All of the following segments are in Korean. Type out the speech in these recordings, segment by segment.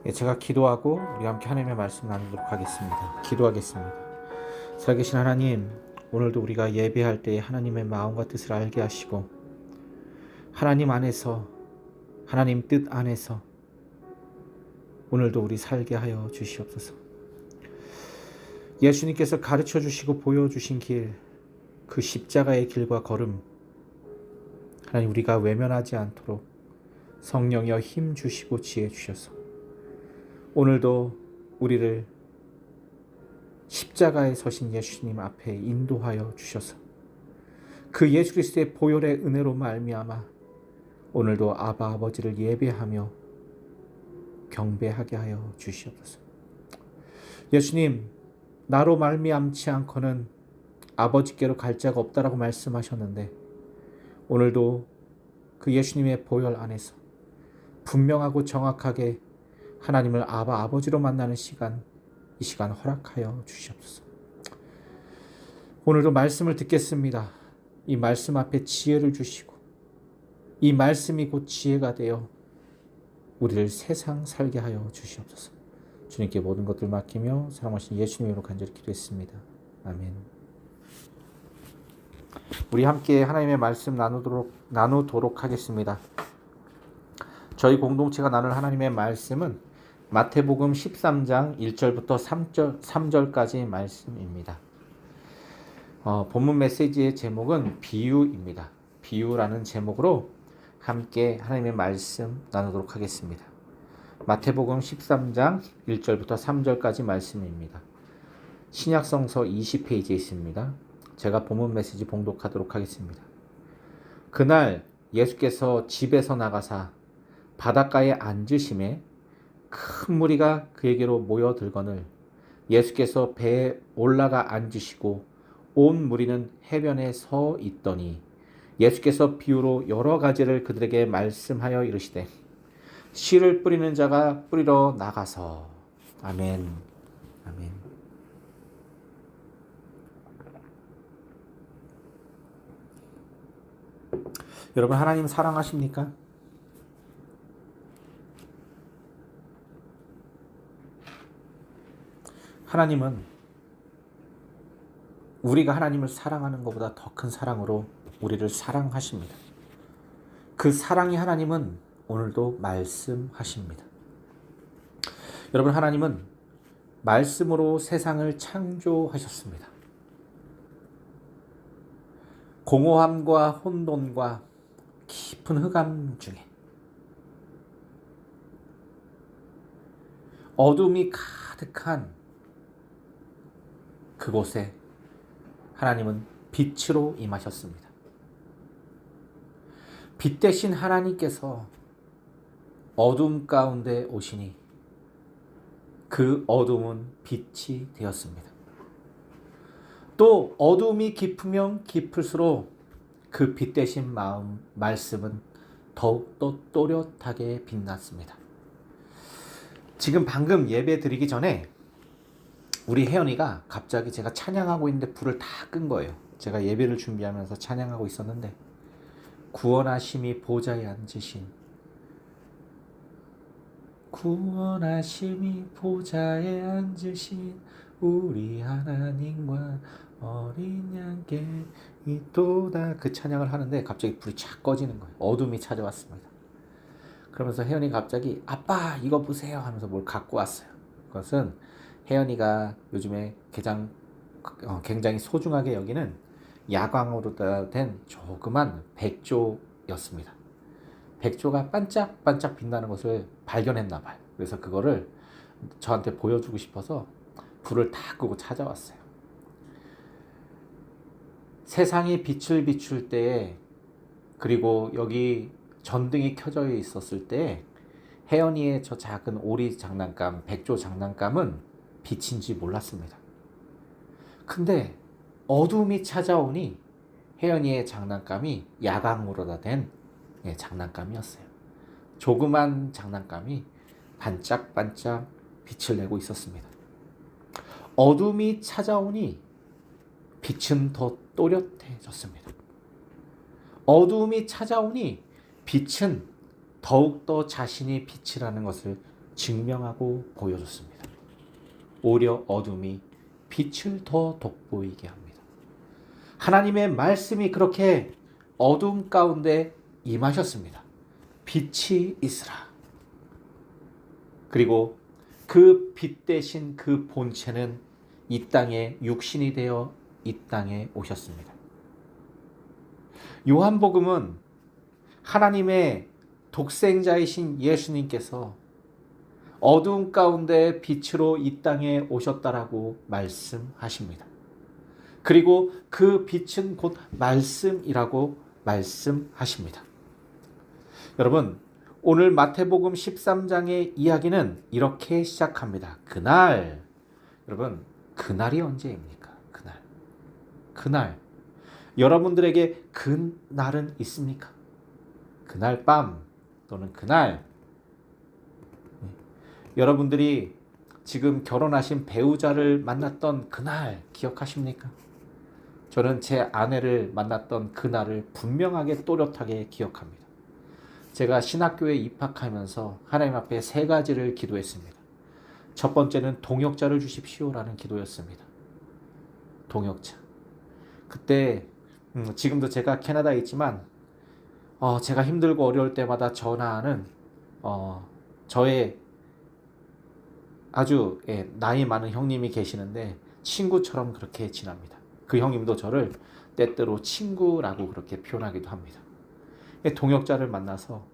제가 기도하고 우리 함께 하나님의 말씀 나누도록 하겠습니다. 기도하겠습니다. 살아계신 하나님, 오늘도 우리가 예배할 때 하나님의 마음과 뜻을 알게 하시고 하나님 안에서, 하나님 뜻 안에서 오늘도 우리 살게 하여 주시옵소서. 예수님께서 가르쳐 주시고 보여주신 길, 그 십자가의 길과 걸음, 하나님 우리가 외면하지 않도록 성령이여 힘 주시고 지혜 주셔서 오늘도 우리를 십자가에 서신 예수님 앞에 인도하여 주셔서 그 예수 그리스도의 보혈의 은혜로 말미암아 오늘도 아바 아버지를 예배하며 경배하게 하여 주시옵소서. 예수님, 나로 말미암지 않고는 아버지께로 갈 자가 없다라고 말씀하셨는데 오늘도 그 예수님의 보혈 안에서 분명하고 정확하게 하나님을 아바 아버지로 만나는 시간, 이 시간 허락하여 주시옵소서. 오늘도 말씀을 듣겠습니다. 이 말씀 앞에 지혜를 주시고 이 말씀이 곧 지혜가 되어 우리를 세상 살게 하여 주시옵소서. 주님께 모든 것들 맡기며 사랑하신 예수님으로 간절히 기도했습니다. 아멘. 우리 함께 하나님의 말씀 나누도록 하겠습니다. 저희 공동체가 나눌 하나님의 말씀은 마태복음 13장 1절부터 3절까지 말씀입니다. 본문 메시지의 제목은 비유입니다. 비유라는 제목으로 함께 하나님의 말씀 나누도록 하겠습니다. 마태복음 13장 1절부터 3절까지 말씀입니다. 신약성서 20페이지에 있습니다. 제가 본문 메시지 봉독하도록 하겠습니다. 그날 예수께서 집에서 나가사 바닷가에 앉으심에 큰 무리가 그에게로 모여들거늘 예수께서 배에 올라가 앉으시고 온 무리는 해변에 서 있더니 예수께서 비유로 여러 가지를 그들에게 말씀하여 이르시되 씨를 뿌리는 자가 뿌리러 나가서 아멘. 아멘. 여러분, 하나님 사랑하십니까? 하나님은 우리가 하나님을 사랑하는 것보다 더 큰 사랑으로 우리를 사랑하십니다. 그 사랑의 하나님은 오늘도 말씀하십니다. 여러분, 하나님은 말씀으로 세상을 창조하셨습니다. 공허함과 혼돈과 깊은 흑암 중에 어둠이 가득한 그곳에 하나님은 빛으로 임하셨습니다. 빛 대신 하나님께서 어둠 가운데 오시니 그 어둠은 빛이 되었습니다. 또 어둠이 깊으면 깊을수록 그 빛 대신 말씀은 더욱더 또렷하게 빛났습니다. 지금 방금 예배 드리기 전에 우리 혜연이가 갑자기 제가 찬양하고 있는데 불을 다 끈 거예요. 제가 예배를 준비하면서 찬양하고 있었는데 구원하심이 보좌에 앉으신 구원하심이 보좌에 앉으신 우리 하나님과 어린 양께 있도다, 그 찬양을 하는데 갑자기 불이 착 꺼지는 거예요. 어둠이 찾아왔습니다. 그러면서 혜연이가 갑자기 아빠 이거 보세요 하면서 뭘 갖고 왔어요. 그것은 혜연이가 요즘에 굉장히 소중하게 여기는 야광으로 된 조그만 백조였습니다. 백조가 반짝반짝 빛나는 것을 발견했나 봐요. 그래서 그거를 저한테 보여주고 싶어서 불을 다 끄고 찾아왔어요. 세상이 빛을 비출 때에, 그리고 여기 전등이 켜져 있었을 때 혜연이의 저 작은 오리 장난감, 백조 장난감은 빛인지 몰랐습니다. 근데 어둠이 찾아오니 혜연이의 장난감이 야광으로 된 장난감이었어요. 조그만 장난감이 반짝반짝 빛을 내고 있었습니다. 어둠이 찾아오니 빛은 더 또렷해졌습니다. 어둠이 찾아오니 빛은 더욱더 자신이 빛이라는 것을 증명하고 보여줬습니다. 오히려 어둠이 빛을 더 돋보이게 합니다. 하나님의 말씀이 그렇게 어둠 가운데 임하셨습니다. 빛이 있으라. 그리고 그 빛 대신 그 본체는 이 땅에 육신이 되어 이 땅에 오셨습니다. 요한복음은 하나님의 독생자이신 예수님께서 어두운 가운데 빛으로 이 땅에 오셨다라고 말씀하십니다. 그리고 그 빛은 곧 말씀이라고 말씀하십니다. 여러분, 오늘 마태복음 13장의 이야기는 이렇게 시작합니다. 그날, 여러분, 그날이 언제입니까? 그날. 여러분들에게 그날은 있습니까? 그날 밤 또는 그날. 여러분들이 지금 결혼하신 배우자를 만났던 그날 기억하십니까? 저는 제 아내를 만났던 그날을 분명하게 또렷하게 기억합니다. 제가 신학교에 입학하면서 하나님 앞에 3가지를 기도했습니다. 첫 번째는 동역자를 주십시오라는 기도였습니다. 동역자. 그때 지금도 제가 캐나다에 있지만 제가 힘들고 어려울 때마다 전화하는 저의 아주 나이 많은 형님이 계시는데 친구처럼 그렇게 지납니다. 그 형님도 저를 때때로 친구라고 그렇게 표현하기도 합니다. 동역자를 만나서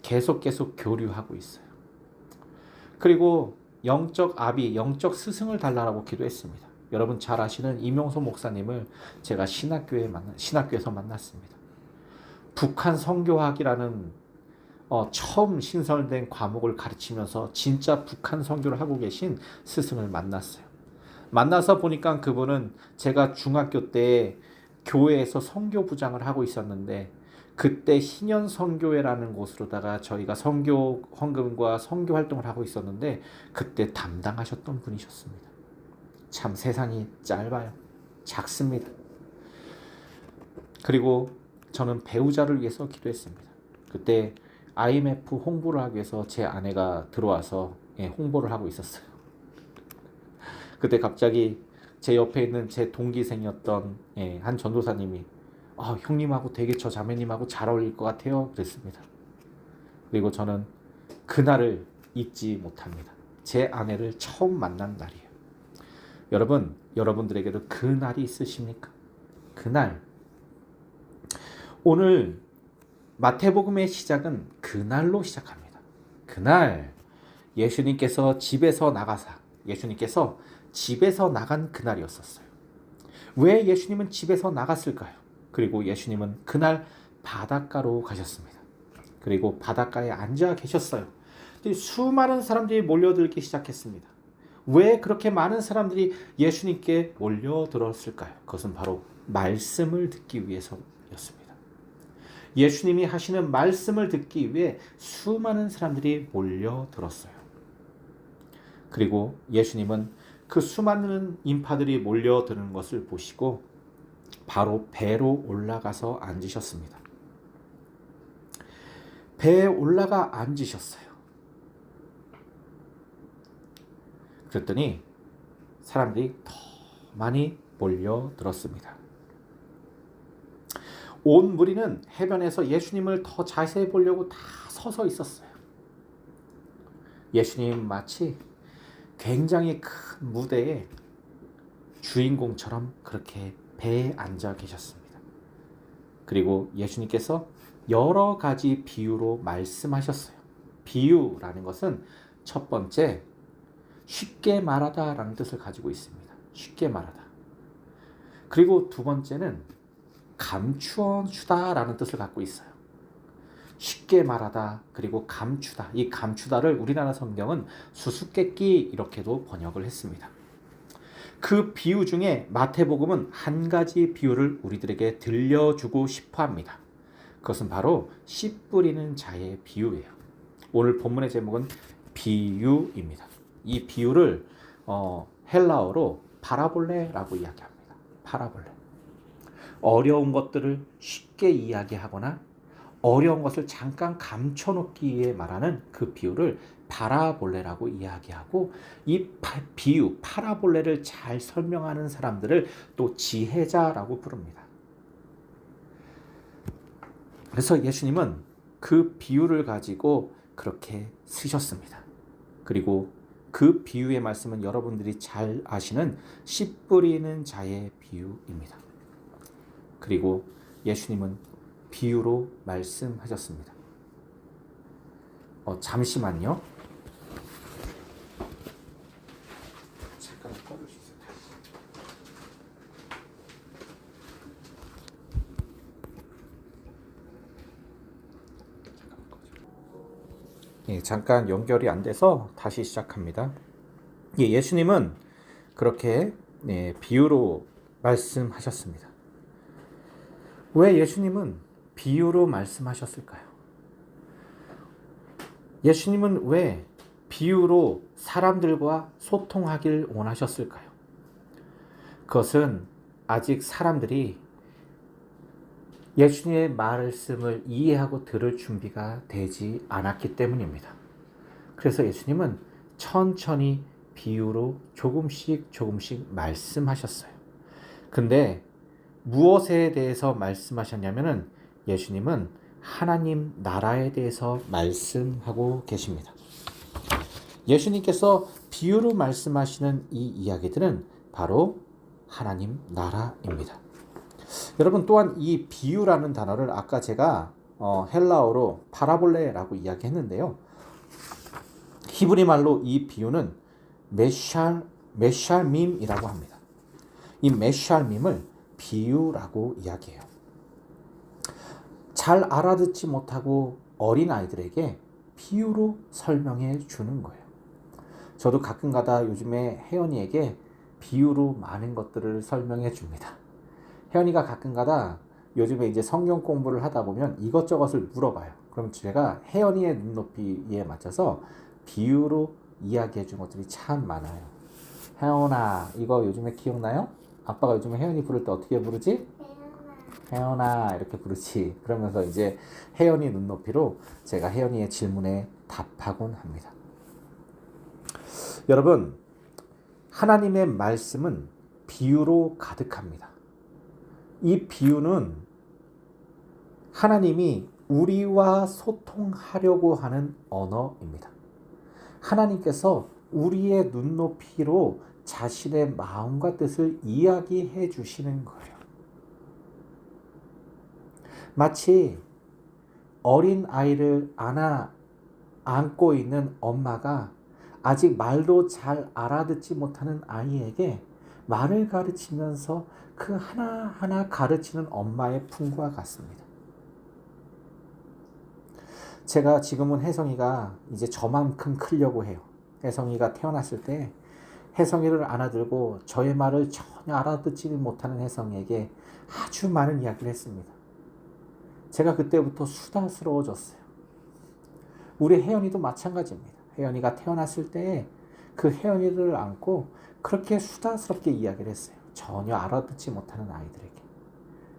계속 교류하고 있어요. 그리고 영적 아비, 영적 스승을 달라고 기도했습니다. 여러분 잘 아시는 이명소 목사님을 제가 신학교에서 만났습니다. 북한 선교학이라는 처음 신설된 과목을 가르치면서 진짜 북한 선교를 하고 계신 스승을 만났어요. 만나서 보니까 그분은 제가 중학교 때 교회에서 선교부장을 하고 있었는데 그때 희년 선교회라는 곳으로다가 저희가 선교 헌금과 선교 활동을 하고 있었는데 그때 담당하셨던 분이셨습니다. 참 세상이 짧아요. 작습니다. 그리고 저는 배우자를 위해서 기도했습니다. 그때 IMF 홍보를 하기 위해서 제 아내가 들어와서 홍보를 하고 있었어요. 그때 갑자기 제 옆에 있는 제 동기생이었던 한 전도사님이 형님하고 되게 저 자매님하고 잘 어울릴 것 같아요 그랬습니다. 그리고 저는 그날을 잊지 못합니다. 제 아내를 처음 만난 날이에요. 여러분, 여러분들에게도 그 날이 있으십니까? 그날. 오늘 마태복음의 시작은 그날로 시작합니다. 그날 예수님께서 집에서 나간 그날이었었어요. 왜 예수님은 집에서 나갔을까요? 그리고 예수님은 그날 바닷가로 가셨습니다. 그리고 바닷가에 앉아 계셨어요. 수많은 사람들이 몰려들기 시작했습니다. 왜 그렇게 많은 사람들이 예수님께 몰려들었을까요? 그것은 바로 말씀을 듣기 위해서였습니다. 예수님이 하시는 말씀을 듣기 위해 수많은 사람들이 몰려들었어요. 그리고 예수님은 그 수많은 인파들이 몰려드는 것을 보시고 바로 배로 올라가서 앉으셨습니다. 배에 올라가 앉으셨어요. 그랬더니 사람들이 더 많이 몰려들었습니다. 온 무리는 해변에서 예수님을 더 자세히 보려고 다 서서 있었어요. 예수님 마치 굉장히 큰 무대에 주인공처럼 그렇게 배에 앉아 계셨습니다. 그리고 예수님께서 여러 가지 비유로 말씀하셨어요. 비유라는 것은 첫 번째, 쉽게 말하다라는 뜻을 가지고 있습니다. 쉽게 말하다. 그리고 두 번째는 감추어 주다라는 뜻을 갖고 있어요. 쉽게 말하다 그리고 감추다. 이 감추다를 우리나라 성경은 수수께끼 이렇게도 번역을 했습니다. 그 비유 중에 마태복음은 한 가지 비유를 우리들에게 들려주고 싶어 합니다. 그것은 바로 씨 뿌리는 자의 비유예요. 오늘 본문의 제목은 비유입니다. 이 비유를 헬라어로 파라볼레라고 이야기합니다. 파라볼레. 어려운 것들을 쉽게 이야기하거나 어려운 것을 잠깐 감춰놓기 위해 말하는 그 비유를 파라볼레라고 이야기하고 이 비유, 파라볼레를 잘 설명하는 사람들을 또 지혜자라고 부릅니다. 그래서 예수님은 그 비유를 가지고 그렇게 쓰셨습니다. 그리고 그 비유의 말씀은 여러분들이 잘 아시는 씨 뿌리는 자의 비유입니다. 그리고 예수님은 비유로 말씀하셨습니다. 잠시만요. 잠깐 꺼주세요. 잠깐 연결이 안 돼서 다시 시작합니다. 예수님은 그렇게 비유로 말씀하셨습니다. 왜 예수님은 비유로 말씀하셨을까요? 예수님은 왜 비유로 사람들과 소통하길 원하셨을까요? 그것은 아직 사람들이 예수님의 말씀을 이해하고 들을 준비가 되지 않았기 때문입니다. 그래서 예수님은 천천히 비유로 조금씩 말씀하셨어요. 근데 무엇에 대해서 말씀하셨냐면은 예수님은 하나님 나라에 대해서 말씀하고 계십니다. 예수님께서 비유로 말씀하시는 이 이야기들은 바로 하나님 나라입니다. 여러분, 또한 이 비유라는 단어를 아까 제가 헬라어로 파라볼레라고 이야기했는데요. 히브리 말로 이 비유는 메샬밈이라고 합니다. 이 메샬밈을 비유라고 이야기해요. 잘 알아듣지 못하고 어린 아이들에게 비유로 설명해 주는 거예요. 저도 가끔가다 요즘에 혜연이에게 비유로 많은 것들을 설명해 줍니다. 혜연이가 가끔가다 요즘에 이제 성경 공부를 하다 보면 이것저것을 물어봐요. 그럼 제가 혜연이의 눈높이에 맞춰서 비유로 이야기해 준 것들이 참 많아요. 혜연아, 이거 요즘에 기억나요? 아빠가 요즘에 혜연이 부를 때 어떻게 부르지? 혜연아 이렇게 부르지. 그러면서 이제 혜연이 눈높이로 제가 혜연이의 질문에 답하곤 합니다. 여러분, 하나님의 말씀은 비유로 가득합니다. 이 비유는 하나님이 우리와 소통하려고 하는 언어입니다. 하나님께서 우리의 눈높이로 자신의 마음과 뜻을 이야기해 주시는 거예요. 마치 어린 아이를 안고 있는 엄마가 아직 말도 잘 알아듣지 못하는 아이에게 말을 가르치면서 그 하나하나 가르치는 엄마의 품과 같습니다. 제가 지금은 혜성이가 이제 저만큼 크려고 해요. 혜성이가 태어났을 때 혜성이를 안아들고 저의 말을 전혀 알아듣지 못하는 혜성이에게 아주 많은 이야기를 했습니다. 제가 그때부터 수다스러워졌어요. 우리 혜연이도 마찬가지입니다. 혜연이가 태어났을 때 그 혜연이를 안고 그렇게 수다스럽게 이야기를 했어요. 전혀 알아듣지 못하는 아이들에게.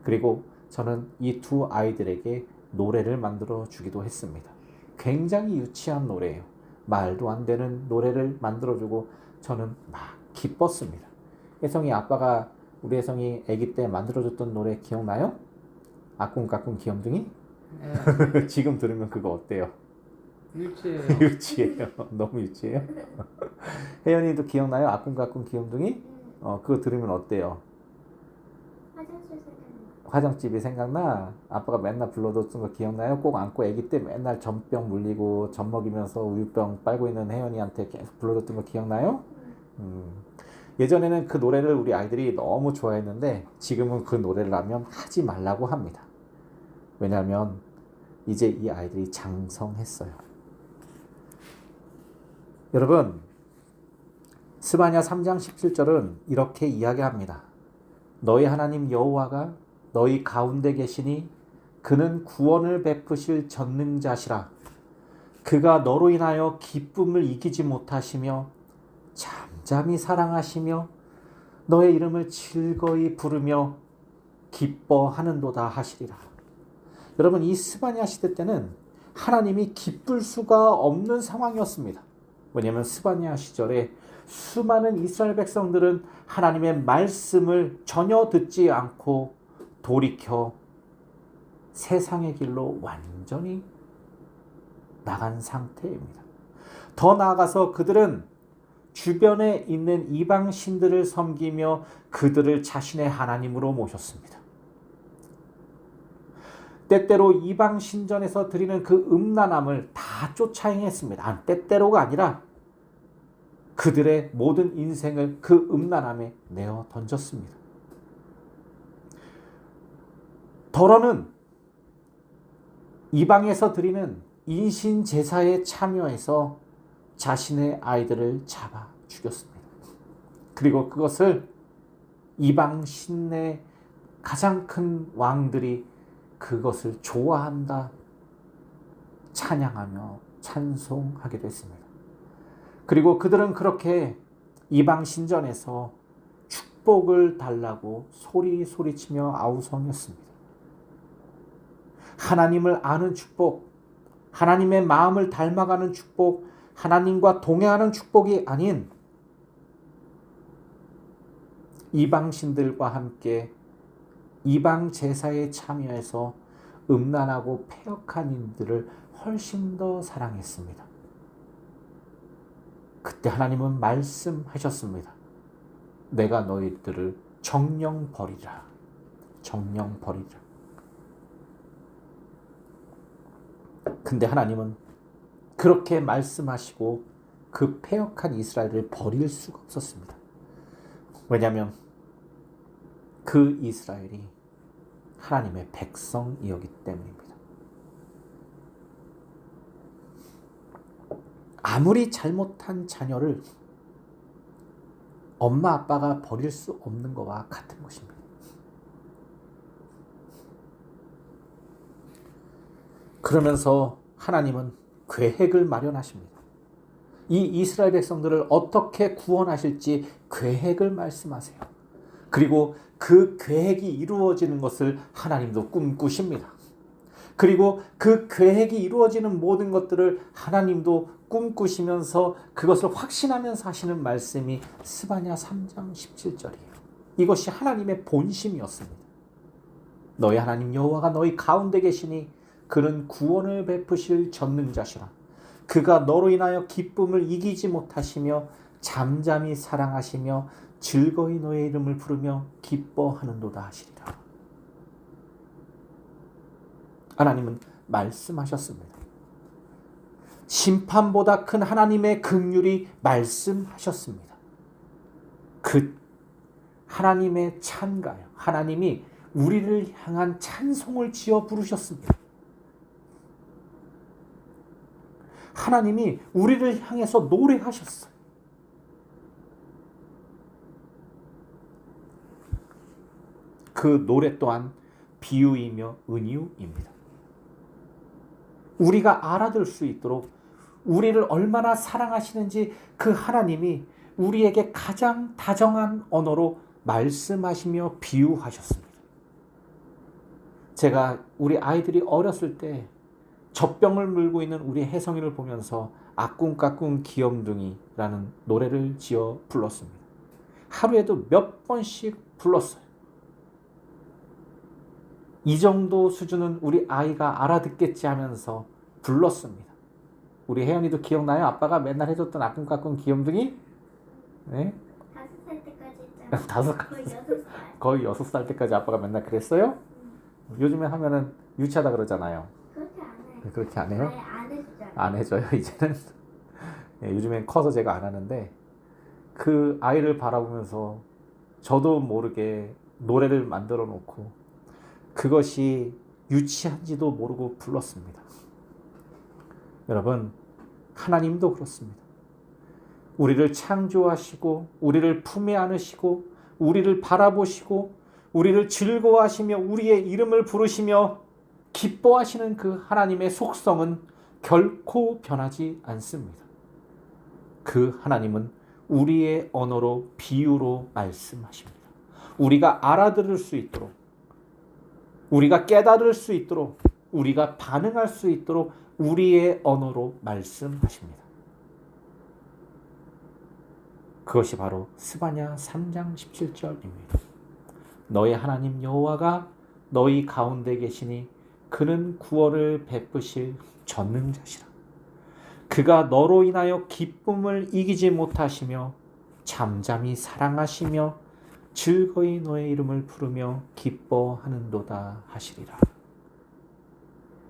그리고 저는 이 두 아이들에게 노래를 만들어 주기도 했습니다. 굉장히 유치한 노래예요. 말도 안 되는 노래를 만들어주고 저는 막 기뻤습니다. 혜성이, 아빠가 우리 혜성이 아기 때 만들어줬던 노래 기억나요? 아꿍까꿍 귀염둥이? 네. 지금 들으면 그거 어때요? 유치해요. 유치해요. 너무 유치해요? 혜연이도 기억나요? 아꿍까꿍 귀염둥이? 그거 들으면 어때요? 화장집이 생각나? 아빠가 맨날 불러줬던 거 기억나요? 꼭 안고 아기 때 맨날 젖병 물리고 젖 먹이면서 우유병 빨고 있는 혜연이한테 계속 불러줬던 거 기억나요? 예전에는 그 노래를 우리 아이들이 너무 좋아했는데 지금은 그 노래를 하면 하지 말라고 합니다. 왜냐하면 이제 이 아이들이 장성했어요. 여러분, 스바냐 3장 17절은 이렇게 이야기합니다. 너희 하나님 여호와가 너희 가운데 계시니 그는 구원을 베푸실 전능자시라. 그가 너로 인하여 기쁨을 이기지 못하시며 잠잠히 사랑하시며 너의 이름을 즐거이 부르며 기뻐하는도다 하시리라. 여러분, 이 스바냐 시대 때는 하나님이 기쁠 수가 없는 상황이었습니다. 왜냐하면 스바냐 시절에 수많은 이스라엘 백성들은 하나님의 말씀을 전혀 듣지 않고 돌이켜 세상의 길로 완전히 나간 상태입니다. 더 나아가서 그들은 주변에 있는 이방 신들을 섬기며 그들을 자신의 하나님으로 모셨습니다. 때때로 이방 신전에서 드리는 그 음란함을 다 쫓아 행했습니다. 때때로가 아니라 그들의 모든 인생을 그 음란함에 내어 던졌습니다. 더러는 이방에서 드리는 인신 제사에 참여해서 자신의 아이들을 잡아 죽였습니다. 그리고 그것을 이방 신의 가장 큰 왕들이 그것을 좋아한다, 찬양하며 찬송하게 됐습니다. 그리고 그들은 그렇게 이방 신전에서 축복을 달라고 소리치며 아우성했습니다. 하나님을 아는 축복, 하나님의 마음을 닮아가는 축복, 하나님과 동행하는 축복이 아닌 이방 신들과 함께 이방 제사에 참여해서 음란하고 패역한 인들을 훨씬 더 사랑했습니다. 그때 하나님은 말씀하셨습니다. 내가 너희들을 정령 버리라. 정령 버리라. 근데 하나님은 그렇게 말씀하시고 그 패역한 이스라엘을 버릴 수가 없었습니다. 왜냐하면 그 이스라엘이 하나님의 백성이었기 때문입니다. 아무리 잘못한 자녀를 엄마 아빠가 버릴 수 없는 것과 같은 것입니다. 그러면서 하나님은 계획을 마련하십니다. 이 이스라엘 백성들을 어떻게 구원하실지 계획을 말씀하세요. 그리고 그 계획이 이루어지는 것을 하나님도 꿈꾸십니다. 그리고 그 계획이 이루어지는 모든 것들을 하나님도 꿈꾸시면서 그것을 확신하면서 하시는 말씀이 스바냐 3장 17절이에요. 이것이 하나님의 본심이었습니다. 너희 하나님 여호와가 너희 가운데 계시니 그는 구원을 베푸실 전능자시라. 그가 너로 인하여 기쁨을 이기지 못하시며 잠잠히 사랑하시며 즐거이 너의 이름을 부르며 기뻐하는도다 하시리라. 하나님은 말씀하셨습니다. 심판보다 큰 하나님의 긍휼이 말씀하셨습니다. 그 하나님의 찬가요. 하나님이 우리를 향한 찬송을 지어 부르셨습니다. 하나님이 우리를 향해서 노래하셨어요. 그 노래 또한 비유이며 은유입니다. 우리가 알아들 수 있도록 우리를 얼마나 사랑하시는지 그 하나님이 우리에게 가장 다정한 언어로 말씀하시며 비유하셨습니다. 제가 우리 아이들이 어렸을 때 젖병을 물고 있는 우리 혜성이를 보면서 아꿍까꿍 귀염둥이라는 노래를 지어 불렀습니다. 하루에도 몇 번씩 불렀어요. 이 정도 수준은 우리 아이가 알아듣겠지 하면서 불렀습니다. 우리 혜연이도 기억나요? 아빠가 맨날 해줬던 아꿍까꿍 귀염둥이? 네? 5살 때까지 했잖아. 거의 6살. 거의 6살 때까지 아빠가 맨날 그랬어요? 요즘에 하면은 유치하다 그러잖아요. 그렇게 안 해. 그렇게 안 해요? 아예 안 해주잖아. 안 해줘요 이제는. 네, 요즘엔 커서 제가 안 하는데 그 아이를 바라보면서 저도 모르게 노래를 만들어 놓고 그것이 유치한지도 모르고 불렀습니다. 여러분, 하나님도 그렇습니다. 우리를 창조하시고 우리를 품에 안으시고 우리를 바라보시고 우리를 즐거워하시며 우리의 이름을 부르시며 기뻐하시는 그 하나님의 속성은 결코 변하지 않습니다. 그 하나님은 우리의 언어로 비유로 말씀하십니다. 우리가 알아들을 수 있도록, 우리가 깨달을 수 있도록, 우리가 반응할 수 있도록 우리의 언어로 말씀하십니다. 그것이 바로 스바냐 3장 17절입니다. 너희 하나님 여호와가 너희 가운데 계시니 그는 구원을 베푸실 전능자시라. 그가 너로 인하여 기쁨을 이기지 못하시며 잠잠히 사랑하시며 즐거이 너의 이름을 부르며 기뻐하는도다 하시리라.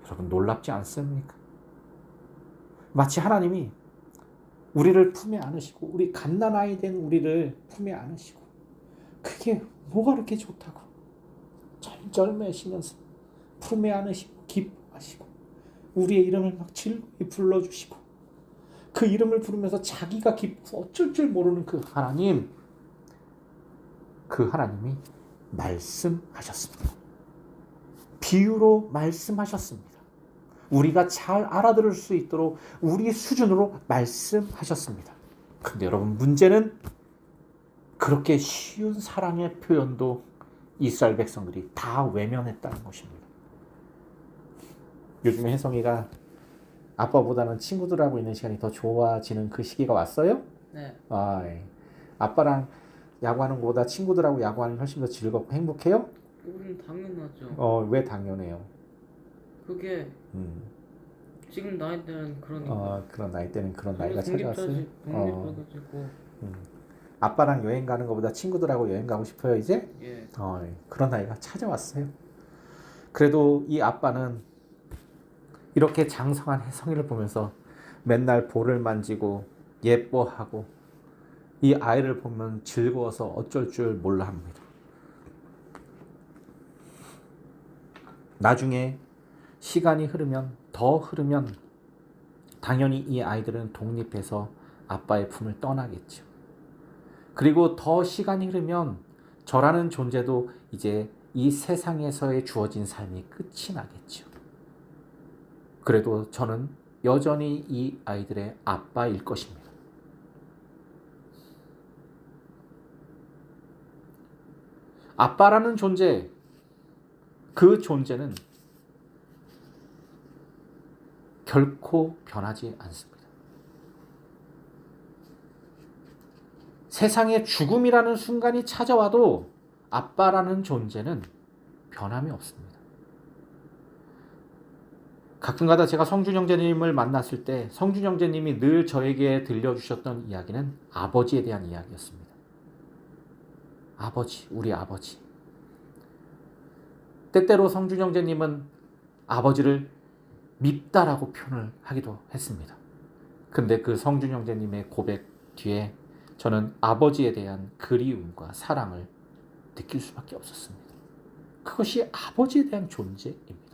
여러분 놀랍지 않습니까? 마치 하나님이 우리를 품에 안으시고 우리 갓난아이 된 우리를 품에 안으시고 그게 뭐가 그렇게 좋다고 쩔쩔매시면서 품에 안으시고 기뻐하시고 우리의 이름을 막 즐거이 불러주시고 그 이름을 부르면서 자기가 기뻐서 어쩔 줄 모르는 그 하나님이 말씀하셨습니다. 비유로 말씀하셨습니다. 우리가 잘 알아들을 수 있도록 우리 수준으로 말씀하셨습니다. 근데 여러분 문제는 그렇게 쉬운 사랑의 표현도 이스라엘 백성들이 다 외면했다는 것입니다. 요즘에 혜성이가 아빠보다는 친구들하고 있는 시간이 더 좋아지는 그 시기가 왔어요? 네. 아빠랑 야구하는 것보다 친구들하고 야구하는 게 훨씬 더 즐겁고 행복해요? 그건 당연하죠. 왜 당연해요? 그게 지금 나이 때는 그러니까. 그런 나이 때는 그런 나이가 찾아왔어요? 독립해가지고. 아빠랑 여행 가는 것보다 친구들하고 여행 가고 싶어요 이제? 예. 그런 나이가 찾아왔어요. 그래도 이 아빠는 이렇게 장성한 혜성이를 보면서 맨날 볼을 만지고 예뻐하고 이 아이를 보면 즐거워서 어쩔 줄 몰라 합니다. 나중에 시간이 더 흐르면 당연히 이 아이들은 독립해서 아빠의 품을 떠나겠죠. 그리고 더 시간이 흐르면 저라는 존재도 이제 이 세상에서의 주어진 삶이 끝이 나겠죠. 그래도 저는 여전히 이 아이들의 아빠일 것입니다. 아빠라는 존재, 그 존재는 결코 변하지 않습니다. 세상에 죽음이라는 순간이 찾아와도 아빠라는 존재는 변함이 없습니다. 가끔가다 제가 성준 형제님을 만났을 때 성준 형제님이 늘 저에게 들려주셨던 이야기는 아버지에 대한 이야기였습니다. 아버지, 우리 아버지. 때때로 성준 형제님은 아버지를 밉다라고 표현을 하기도 했습니다. 근데 그 성준 형제님의 고백 뒤에 저는 아버지에 대한 그리움과 사랑을 느낄 수밖에 없었습니다. 그것이 아버지에 대한 존재입니다.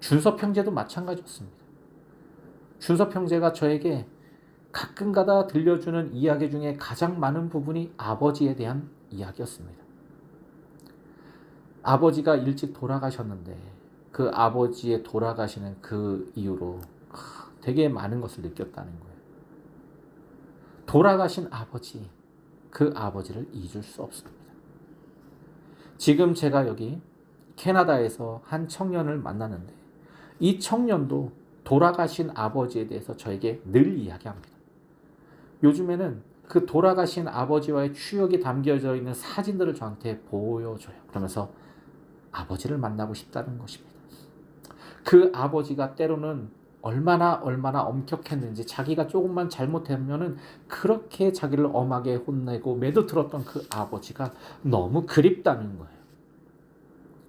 준섭 형제도 마찬가지였습니다. 준섭 형제가 저에게 가끔가다 들려주는 이야기 중에 가장 많은 부분이 아버지에 대한 이야기였습니다. 아버지가 일찍 돌아가셨는데 그 아버지의 돌아가시는 그 이후로 되게 많은 것을 느꼈다는 거예요. 돌아가신 아버지, 그 아버지를 잊을 수 없습니다. 지금 제가 여기 캐나다에서 한 청년을 만나는데 이 청년도 돌아가신 아버지에 대해서 저에게 늘 이야기합니다. 요즘에는 그 돌아가신 아버지와의 추억이 담겨져 있는 사진들을 저한테 보여줘요. 그러면서 아버지를 만나고 싶다는 것입니다. 그 아버지가 때로는 얼마나 엄격했는지 자기가 조금만 잘못하면은 그렇게 자기를 엄하게 혼내고 매도들었던 그 아버지가 너무 그립다는 거예요.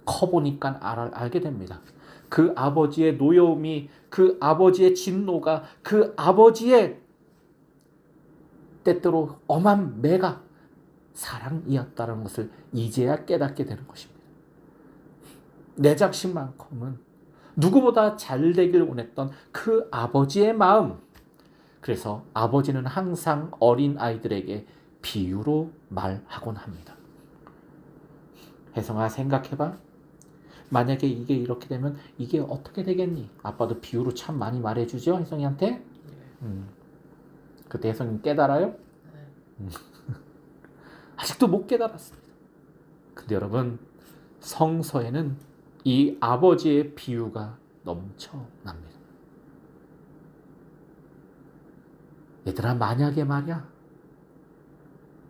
커보니까 알게 됩니다. 그 아버지의 노여움이, 그 아버지의 진노가, 그 아버지의 때때로 엄한 매가 사랑이었다는 것을 이제야 깨닫게 되는 것입니다. 내 자식만큼은 누구보다 잘 되길 원했던 그 아버지의 마음. 그래서 아버지는 항상 어린 아이들에게 비유로 말하곤 합니다. 혜성아, 생각해봐. 만약에 이게 이렇게 되면 이게 어떻게 되겠니? 아빠도 비유로 참 많이 말해주죠, 혜성이한테? 그때 혜성이 깨달아요? 아직도 못 깨달았습니다. 근데 여러분, 성서에는 이 아버지의 비유가 넘쳐납니다. 얘들아, 만약에 말이야,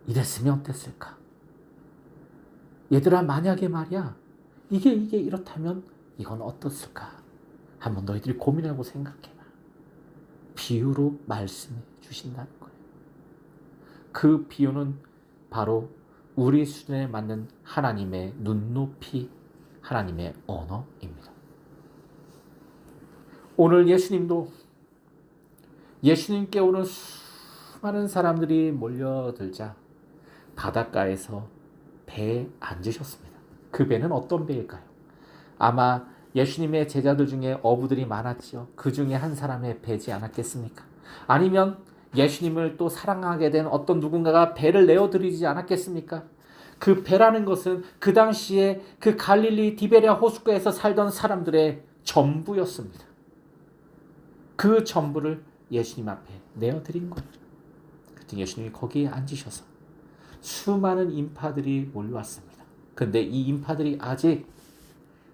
이랬으면 어땠을까? 얘들아, 만약에 말이야, 이게 이렇다면 이건 어떻을까? 한번 너희들이 고민하고 생각해봐. 비유로 말씀해 주신다는 거예요. 그 비유는 바로 우리 수준에 맞는 하나님의 눈높이, 하나님의 언어입니다. 오늘 예수님께 오는 수많은 사람들이 몰려들자 바닷가에서 배에 앉으셨습니다. 그 배는 어떤 배일까요? 아마 예수님의 제자들 중에 어부들이 많았죠. 그 중에 한 사람의 배지 않았겠습니까? 아니면 예수님을 또 사랑하게 된 어떤 누군가가 배를 내어드리지 않았겠습니까? 그 배라는 것은 그 당시에 그 갈릴리 디베랴 호숫가에서 살던 사람들의 전부였습니다. 그 전부를 예수님 앞에 내어드린 거예요. 그때 예수님이 거기에 앉으셔서 수많은 인파들이 몰려왔습니다. 근데 이 인파들이 아직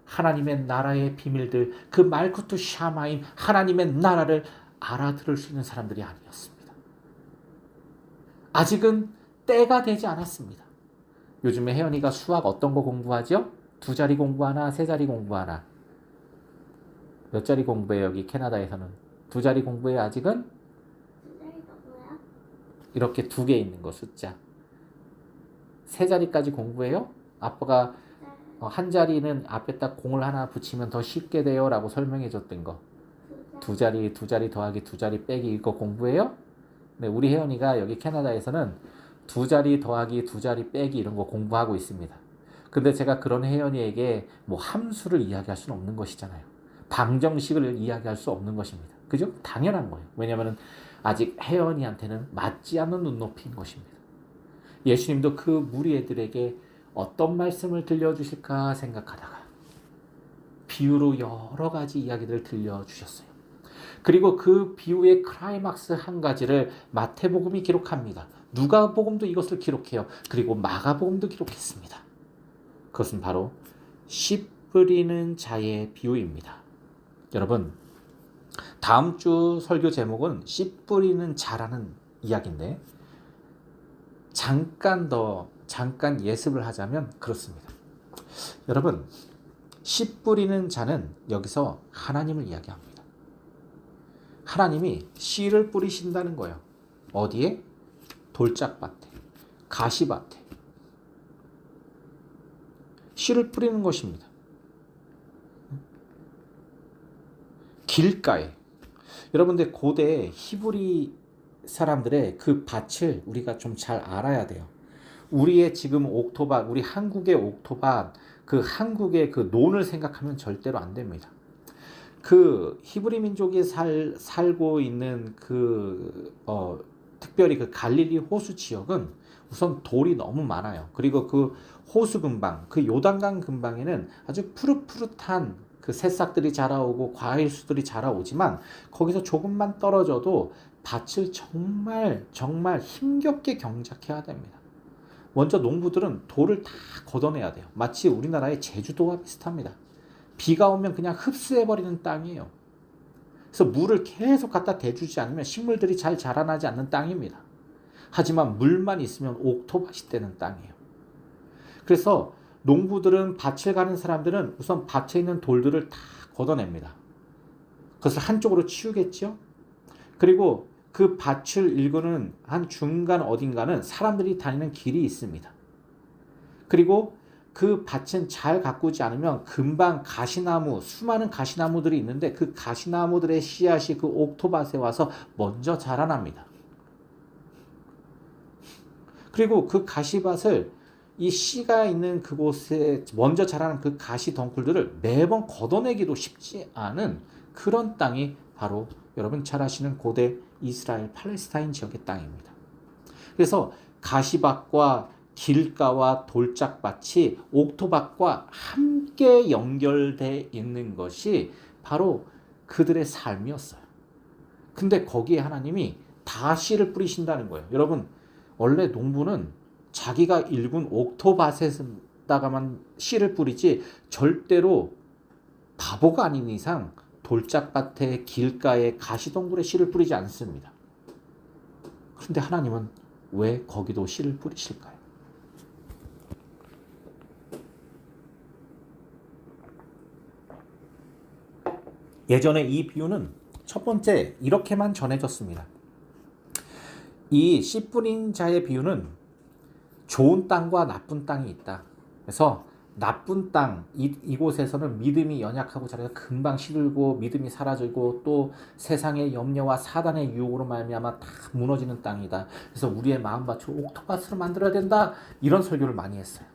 하나님의 나라의 비밀들, 그 말쿠투 샤마임, 하나님의 나라를 알아들을 수 있는 사람들이 아니었습니다. 아직은 때가 되지 않았습니다. 요즘에 혜연이가 수학 어떤 거 공부하죠? 2자리 공부하나 3자리 공부하나? 몇 자리 공부해요? 여기 캐나다에서는 2자리 공부해요. 아직은? 2자리가 뭐야? 이렇게 2개 있는 거 숫자. 3자리까지 공부해요? 아빠가 한 자리는 앞에다 공을 하나 붙이면 더 쉽게 돼요 라고 설명해 줬던 거. 2자리 더하기 2자리 빼기 이거 공부해요? 네, 우리 혜연이가 여기 캐나다에서는 2자리 더하기 2자리 빼기 이런 거 공부하고 있습니다. 근데 제가 그런 혜연이에게 뭐 함수를 이야기할 수는 없는 것이잖아요. 방정식을 이야기할 수 없는 것입니다. 그죠? 당연한 거예요. 왜냐하면 아직 혜연이한테는 맞지 않는 눈높이인 것입니다. 예수님도 그 무리 애들에게 어떤 말씀을 들려주실까 생각하다가 비유로 여러 가지 이야기들을 들려주셨어요. 그리고 그 비유의 클라이막스 한 가지를 마태복음이 기록합니다. 누가복음도 이것을 기록해요. 그리고 마가복음도 기록했습니다. 그것은 바로 씨 뿌리는 자의 비유입니다. 여러분, 다음 주 설교 제목은 씨 뿌리는 자라는 이야기인데 잠깐 예습을 하자면 그렇습니다. 여러분, 씨 뿌리는 자는 여기서 하나님을 이야기합니다. 하나님이 씨를 뿌리신다는 거예요. 어디에? 돌짝밭에, 가시밭에 씨를 뿌리는 것입니다. 길가에. 여러분들 고대 히브리 사람들의 그 밭을 우리가 좀 잘 알아야 돼요. 우리의 지금 옥토밭, 우리 한국의 옥토밭, 그 한국의 그 논을 생각하면 절대로 안 됩니다. 그 히브리 민족이 살고 있는 특별히 그 갈릴리 호수 지역은 우선 돌이 너무 많아요. 그리고 그 호수 근방, 그 요단강 근방에는 아주 푸릇푸릇한 그 새싹들이 자라오고 과일수들이 자라오지만 거기서 조금만 떨어져도 밭을 정말 힘겹게 경작해야 됩니다. 먼저 농부들은 돌을 다 걷어내야 돼요. 마치 우리나라의 제주도와 비슷합니다. 비가 오면 그냥 흡수해버리는 땅이에요. 그래서 물을 계속 갖다 대주지 않으면 식물들이 잘 자라나지 않는 땅입니다. 하지만 물만 있으면 옥토밭이 되는 땅이에요. 그래서 농부들은 밭을 가는 사람들은 우선 밭에 있는 돌들을 다 걷어냅니다. 그것을 한쪽으로 치우겠죠. 그리고 그 밭을 일구는 한 중간 어딘가는 사람들이 다니는 길이 있습니다. 그리고 그 밭은 잘 가꾸지 않으면 금방 가시나무, 수많은 가시나무들이 있는데 그 가시나무들의 씨앗이 그 옥토밭에 와서 먼저 자라납니다. 그리고 그 가시밭을 이 씨가 있는 그곳에 먼저 자라는 그 가시 덩굴들을 매번 걷어내기도 쉽지 않은 그런 땅이 바로 여러분 잘 아시는 고대 이스라엘 팔레스타인 지역의 땅입니다. 그래서 가시밭과 길가와 돌짝밭이 옥토밭과 함께 연결되어 있는 것이 바로 그들의 삶이었어요. 근데 거기에 하나님이 다 씨를 뿌리신다는 거예요. 여러분, 원래 농부는 자기가 일군 옥토밭에다가만 씨를 뿌리지 절대로 바보가 아닌 이상 돌짝밭에 길가에 가시덩굴에 씨를 뿌리지 않습니다. 그런데 하나님은 왜 거기도 씨를 뿌리실까요? 예전에 이 비유는 첫 번째 이렇게만 전해졌습니다. 이 씨 뿌린 자의 비유는 좋은 땅과 나쁜 땅이 있다. 그래서 나쁜 땅, 이곳에서는 믿음이 연약하고 자기가 금방 시들고 믿음이 사라지고 또 세상의 염려와 사단의 유혹으로 말미암아 다 무너지는 땅이다. 그래서 우리의 마음밭을 옥토밭으로 만들어야 된다. 이런 설교를 많이 했어요.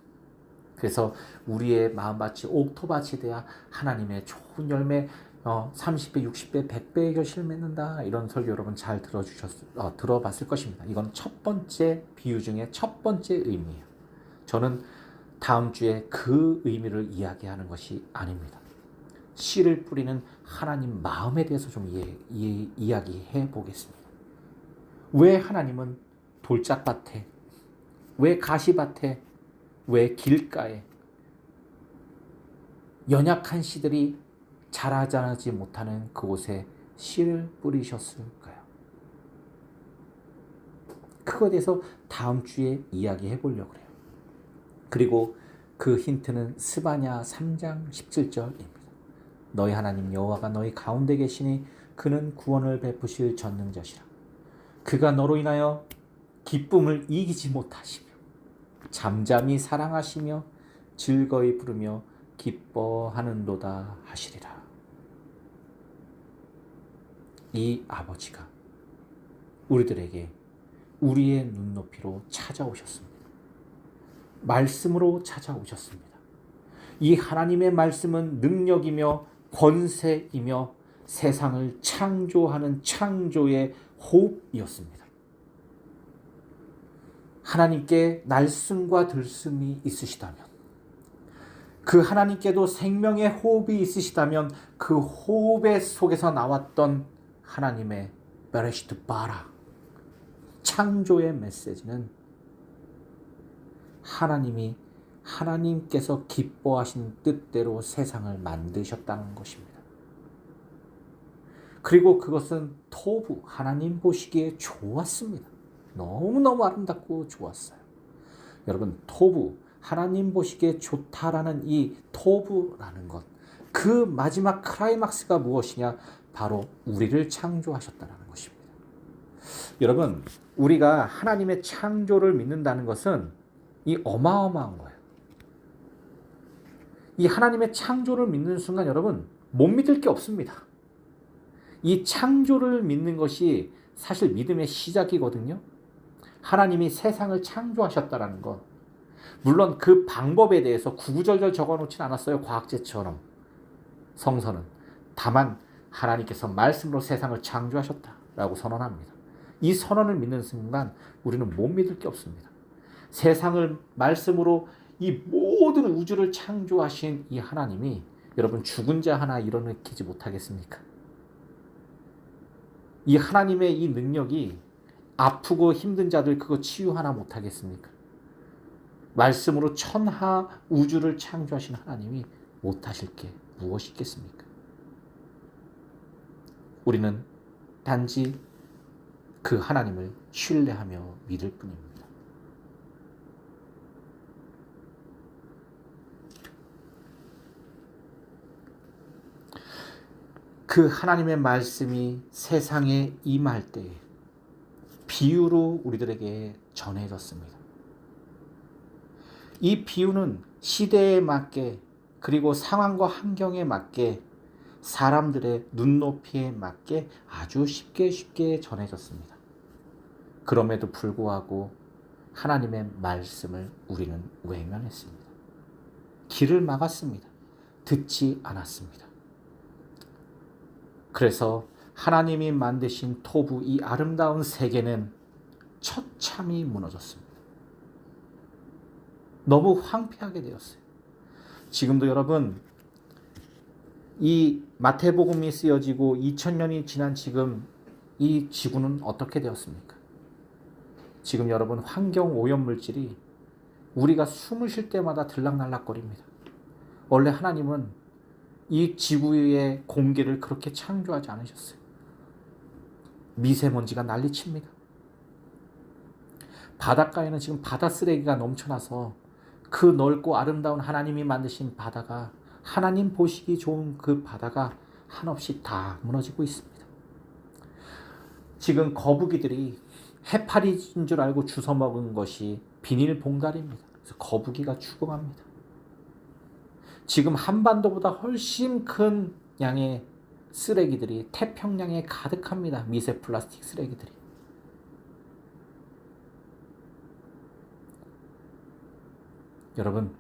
그래서 우리의 마음밭이 옥토밭이 돼야 하나님의 좋은 열매 30배, 60배, 100배의 결실을 맺는다. 이런 설교 여러분 잘 들어봤을 것입니다. 이건 첫 번째 비유 중에 첫 번째 의미예요. 저는 다음 주에 그 의미를 이야기하는 것이 아닙니다. 씨를 뿌리는 하나님 마음에 대해서 좀 이야기해 보겠습니다. 왜 하나님은 돌짝밭에, 왜 가시밭에, 왜 길가에 연약한 씨들이 자라지 못하는 그곳에 씨를 뿌리셨을까요? 그거에 대해서 다음 주에 이야기해 보려고 해요. 그리고 그 힌트는 스바냐 3장 17절입니다. 너희 하나님 여호와가 너희 가운데 계시니 그는 구원을 베푸실 전능자시라. 그가 너로 인하여 기쁨을 이기지 못하시며 잠잠히 사랑하시며 즐거이 부르며 기뻐하는도다 하시리라. 이 아버지가 우리들에게 우리의 눈높이로 찾아오셨습니다. 말씀으로 찾아오셨습니다. 이 하나님의 말씀은 능력이며 권세이며 세상을 창조하는 창조의 호흡이었습니다. 하나님께 날숨과 들숨이 있으시다면, 그 하나님께도 생명의 호흡이 있으시다면 그 호흡의 속에서 나왔던 하나님의 베레시트 바라, 창조의 메시지는 하나님께서 기뻐하신 뜻대로 세상을 만드셨다는 것입니다. 그리고 그것은 토부, 하나님 보시기에 좋았습니다. 너무너무 아름답고 좋았어요. 여러분, 토부, 하나님 보시기에 좋다라는 이 토부라는 것, 그 마지막 클라이막스가 무엇이냐? 바로 우리를 창조하셨다는 것입니다. 여러분, 우리가 하나님의 창조를 믿는다는 것은 이 어마어마한 거예요. 이 하나님의 창조를 믿는 순간 여러분 못 믿을 게 없습니다. 이 창조를 믿는 것이 사실 믿음의 시작이거든요. 하나님이 세상을 창조하셨다는 것. 물론 그 방법에 대해서 구구절절 적어놓진 않았어요. 과학제처럼. 성서는. 다만 하나님께서 말씀으로 세상을 창조하셨다라고 선언합니다. 이 선언을 믿는 순간 우리는 못 믿을 게 없습니다. 세상을 말씀으로 이 모든 우주를 창조하신 이 하나님이 여러분 죽은 자 하나 일어나지 못하겠습니까? 이 하나님의 이 능력이 아프고 힘든 자들 그거 치유하나 못하겠습니까? 말씀으로 천하 우주를 창조하신 하나님이 못하실 게 무엇이 있겠습니까? 우리는 단지 그 하나님을 신뢰하며 믿을 뿐입니다. 그 하나님의 말씀이 세상에 임할 때에 비유로 우리들에게 전해졌습니다. 이 비유는 시대에 맞게 그리고 상황과 환경에 맞게 사람들의 눈높이에 맞게 아주 쉽게 전해졌습니다. 그럼에도 불구하고 하나님의 말씀을 우리는 외면했습니다. 길을 막았습니다. 듣지 않았습니다. 그래서 하나님이 만드신 토부 이 아름다운 세계는 처참히 무너졌습니다. 너무 황폐하게 되었어요. 지금도 여러분 이 마태복음이 쓰여지고 2000년이 지난 지금 이 지구는 어떻게 되었습니까? 지금 여러분 환경 오염물질이 우리가 숨을 쉴 때마다 들락날락거립니다. 원래 하나님은 이 지구의 공기를 그렇게 창조하지 않으셨어요. 미세먼지가 난리칩니다. 바닷가에는 지금 바다 쓰레기가 넘쳐나서 그 넓고 아름다운 하나님이 만드신 바다가, 하나님 보시기 좋은 그 바다가 한없이 다 무너지고 있습니다. 지금 거북이들이 해파리인 줄 알고 주워 먹은 것이 비닐봉다리입니다. 그래서 거북이가 죽어갑니다. 지금 한반도보다 훨씬 큰 양의 쓰레기들이 태평양에 가득합니다. 미세 플라스틱 쓰레기들이. 여러분,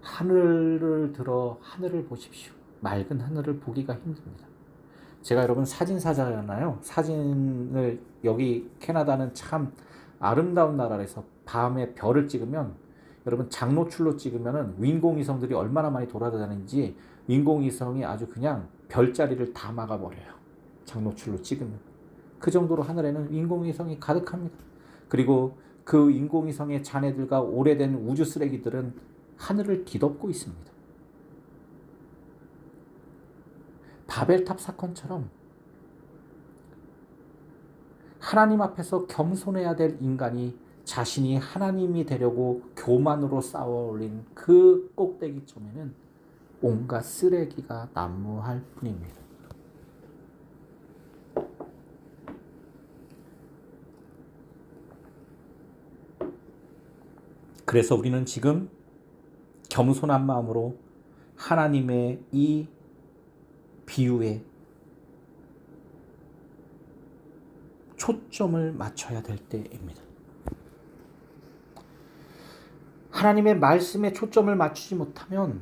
하늘을 들어 하늘을 보십시오. 맑은 하늘을 보기가 힘듭니다. 제가 여러분 사진사잖아요. 사진을, 여기 캐나다는 참 아름다운 나라라서 밤에 별을 찍으면, 여러분 장노출로 찍으면은 인공위성들이 얼마나 많이 돌아다니는지 인공위성이 아주 그냥 별자리를 다 막아버려요. 장노출로 찍으면. 그 정도로 하늘에는 인공위성이 가득합니다. 그리고 그 인공위성의 잔해들과 오래된 우주 쓰레기들은 하늘을 뒤덮고 있습니다. 바벨탑 사건처럼 하나님 앞에서 겸손해야 될 인간이 자신이 하나님이 되려고 교만으로 쌓아 올린 그 꼭대기점에는 온갖 쓰레기가 난무할 뿐입니다. 그래서 우리는 지금 겸손한 마음으로 하나님의 이 비유에 초점을 맞춰야 될 때입니다. 하나님의 말씀에 초점을 맞추지 못하면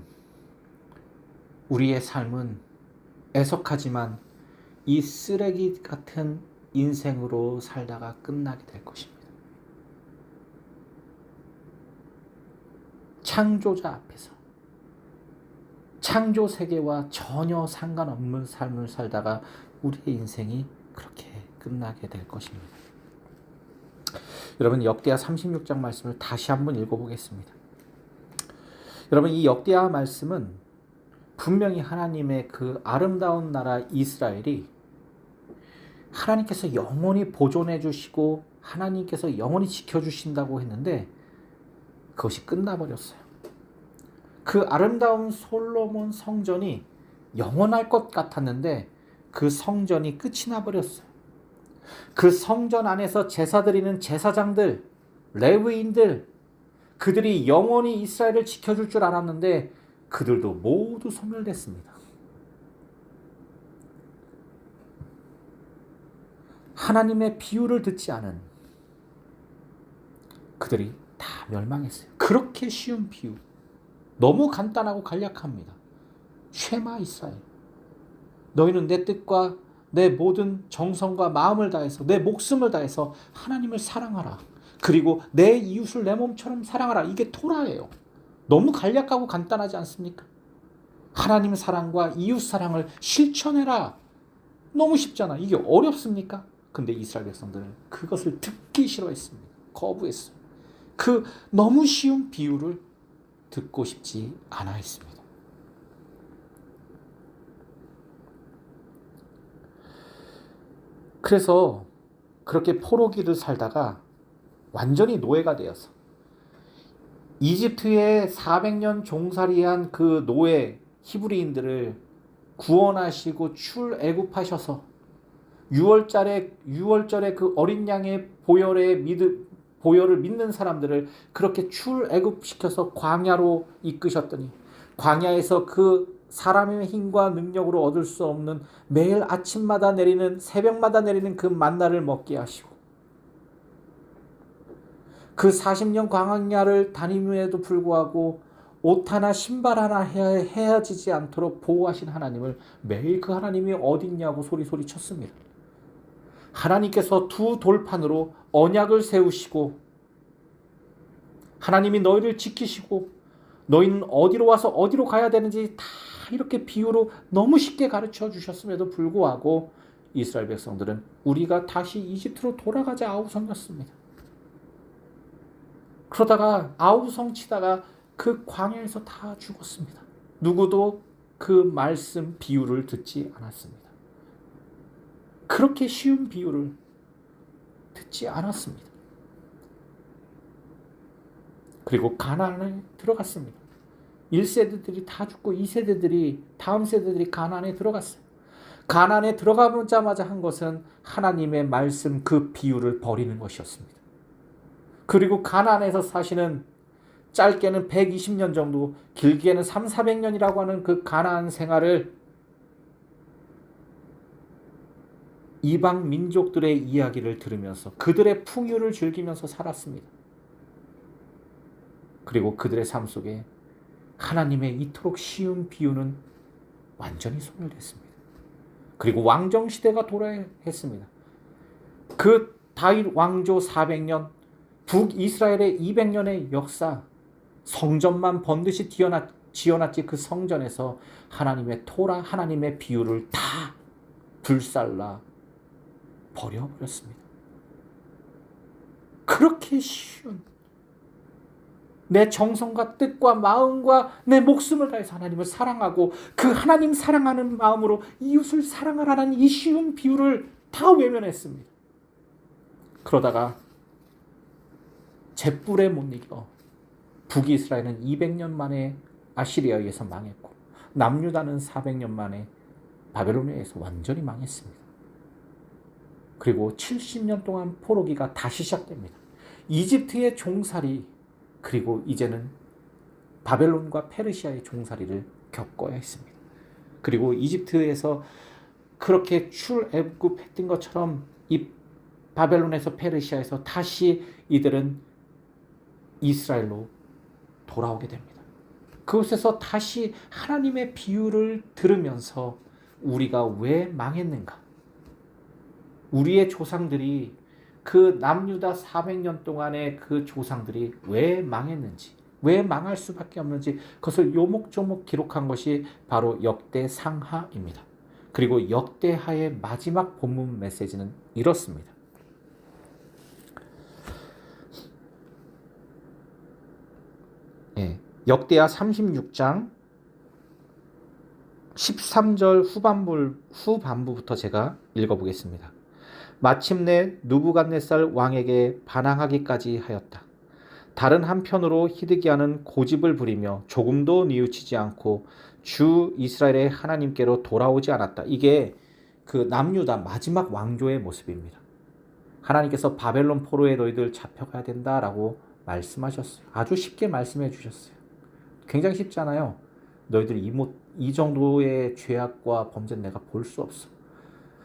우리의 삶은 애석하지만 이 쓰레기 같은 인생으로 살다가 끝나게 될 것입니다. 창조자 앞에서 창조 세계와 전혀 상관없는 삶을 살다가 우리의 인생이 그렇게 끝나게 될 것입니다. 여러분, 역대하 36장 말씀을 다시 한번 읽어보겠습니다. 여러분, 이 역대하 말씀은 분명히 하나님의 그 아름다운 나라 이스라엘이 하나님께서 영원히 보존해 주시고 하나님께서 영원히 지켜주신다고 했는데 그것이 끝나버렸어요. 그 아름다운 솔로몬 성전이 영원할 것 같았는데 그 성전이 끝이 나버렸어요. 그 성전 안에서 제사 드리는 제사장들, 레위인들, 그들이 영원히 이스라엘을 지켜줄 줄 알았는데 그들도 모두 소멸됐습니다. 하나님의 비유를 듣지 않은 그들이 다 멸망했어요. 그렇게 쉬운 비유, 너무 간단하고 간략합니다. 쉐마 이스라엘, 너희는 내 뜻과 내 모든 정성과 마음을 다해서 내 목숨을 다해서 하나님을 사랑하라. 그리고 내 이웃을 내 몸처럼 사랑하라. 이게 토라예요. 너무 간략하고 간단하지 않습니까? 하나님 사랑과 이웃 사랑을 실천해라. 너무 쉽잖아. 이게 어렵습니까? 근데 이스라엘 백성들은 그것을 듣기 싫어했습니다. 거부했어요. 그 너무 쉬운 비유를 듣고 싶지 않아 했습니다. 그래서 그렇게 포로기를 살다가 완전히 노예가 되어서 이집트에 400년 종살이한 그 노예 히브리인들을 구원하시고 출애굽하셔서 6월절에 그 어린 양의 보혈을 믿는 사람들을 그렇게 출애굽시켜서 광야로 이끄셨더니 광야에서 그 사람의 힘과 능력으로 얻을 수 없는 매일 아침마다 내리는 새벽마다 내리는 그 만나를 먹게 하시고 그 40년 광야를 다님에도 불구하고 옷 하나 신발 하나 헤어지지 않도록 보호하신 하나님을 매일 그 하나님이 어딨냐고 소리소리 쳤습니다. 하나님께서 두 돌판으로 언약을 세우시고 하나님이 너희를 지키시고 너희는 어디로 와서 어디로 가야 되는지 다 이렇게 비유로 너무 쉽게 가르쳐 주셨음에도 불구하고 이스라엘 백성들은 우리가 다시 이집트로 돌아가자 아우성이었습니다. 그러다가 아우성 치다가 그 광야에서 다 죽었습니다. 누구도 그 말씀 비유를 듣지 않았습니다. 그렇게 쉬운 비유를 듣지 않았습니다. 그리고 가나안에 들어갔습니다. 1세대들이 다 죽고 2세대들이 다음 세대들이 가나안에 들어갔어요. 가나안에 들어가자마자 한 것은 하나님의 말씀 그 비유를 버리는 것이었습니다. 그리고 가나안에서 사시는 짧게는 120년 정도, 길게는 300~400년이라고 하는 그 가나안 생활을 이방 민족들의 이야기를 들으면서 그들의 풍요를 즐기면서 살았습니다. 그리고 그들의 삶 속에 하나님의 이토록 쉬운 비유는 완전히 소멸됐습니다. 그리고 왕정시대가 도래했습니다. 그 다윗 왕조 400년, 북이스라엘의 200년의 역사, 성전만 번듯이 지어놨지 그 성전에서 하나님의 토라, 하나님의 비유를 다 불살라 버려버렸습니다. 그렇게 쉬운, 내 정성과 뜻과 마음과 내 목숨을 다해서 하나님을 사랑하고 그 하나님 사랑하는 마음으로 이웃을 사랑하라는 이 쉬운 비유를 다 외면했습니다. 그러다가 잿불에 못 이겨 북이스라엘은 200년 만에 아시리아에 의해서 망했고 남유다는 400년 만에 바벨론에 의해서 완전히 망했습니다. 그리고 70년 동안 포로기가 다시 시작됩니다. 이집트의 종살이, 그리고 이제는 바벨론과 페르시아의 종살이를 겪어야 했습니다. 그리고 이집트에서 그렇게 출애굽했던 것처럼 이 바벨론에서 페르시아에서 다시 이들은 이스라엘로 돌아오게 됩니다. 그곳에서 다시 하나님의 비유를 들으면서 우리가 왜 망했는가? 우리의 조상들이 그 남유다 400년 동안의 그 조상들이 왜 망했는지, 왜 망할 수밖에 없는지 그것을 요목조목 기록한 것이 바로 역대상하입니다. 그리고 역대하의 마지막 본문 메시지는 이렇습니다. 역대하 36장 13절 후반부부터 제가 읽어보겠습니다. 마침내 누부갓네살 왕에게 반항하기까지 하였다. 다른 한편으로 히드기야는 고집을 부리며 조금도 뉘우치지 않고 주 이스라엘의 하나님께로 돌아오지 않았다. 이게 그 남유다 마지막 왕조의 모습입니다. 하나님께서 바벨론 포로에 너희들 잡혀가야 된다라고 말씀하셨어요. 아주 쉽게 말씀해 주셨어요. 굉장히 쉽잖아요. 너희들이 이 정도의 죄악과 범죄는 내가 볼 수 없어.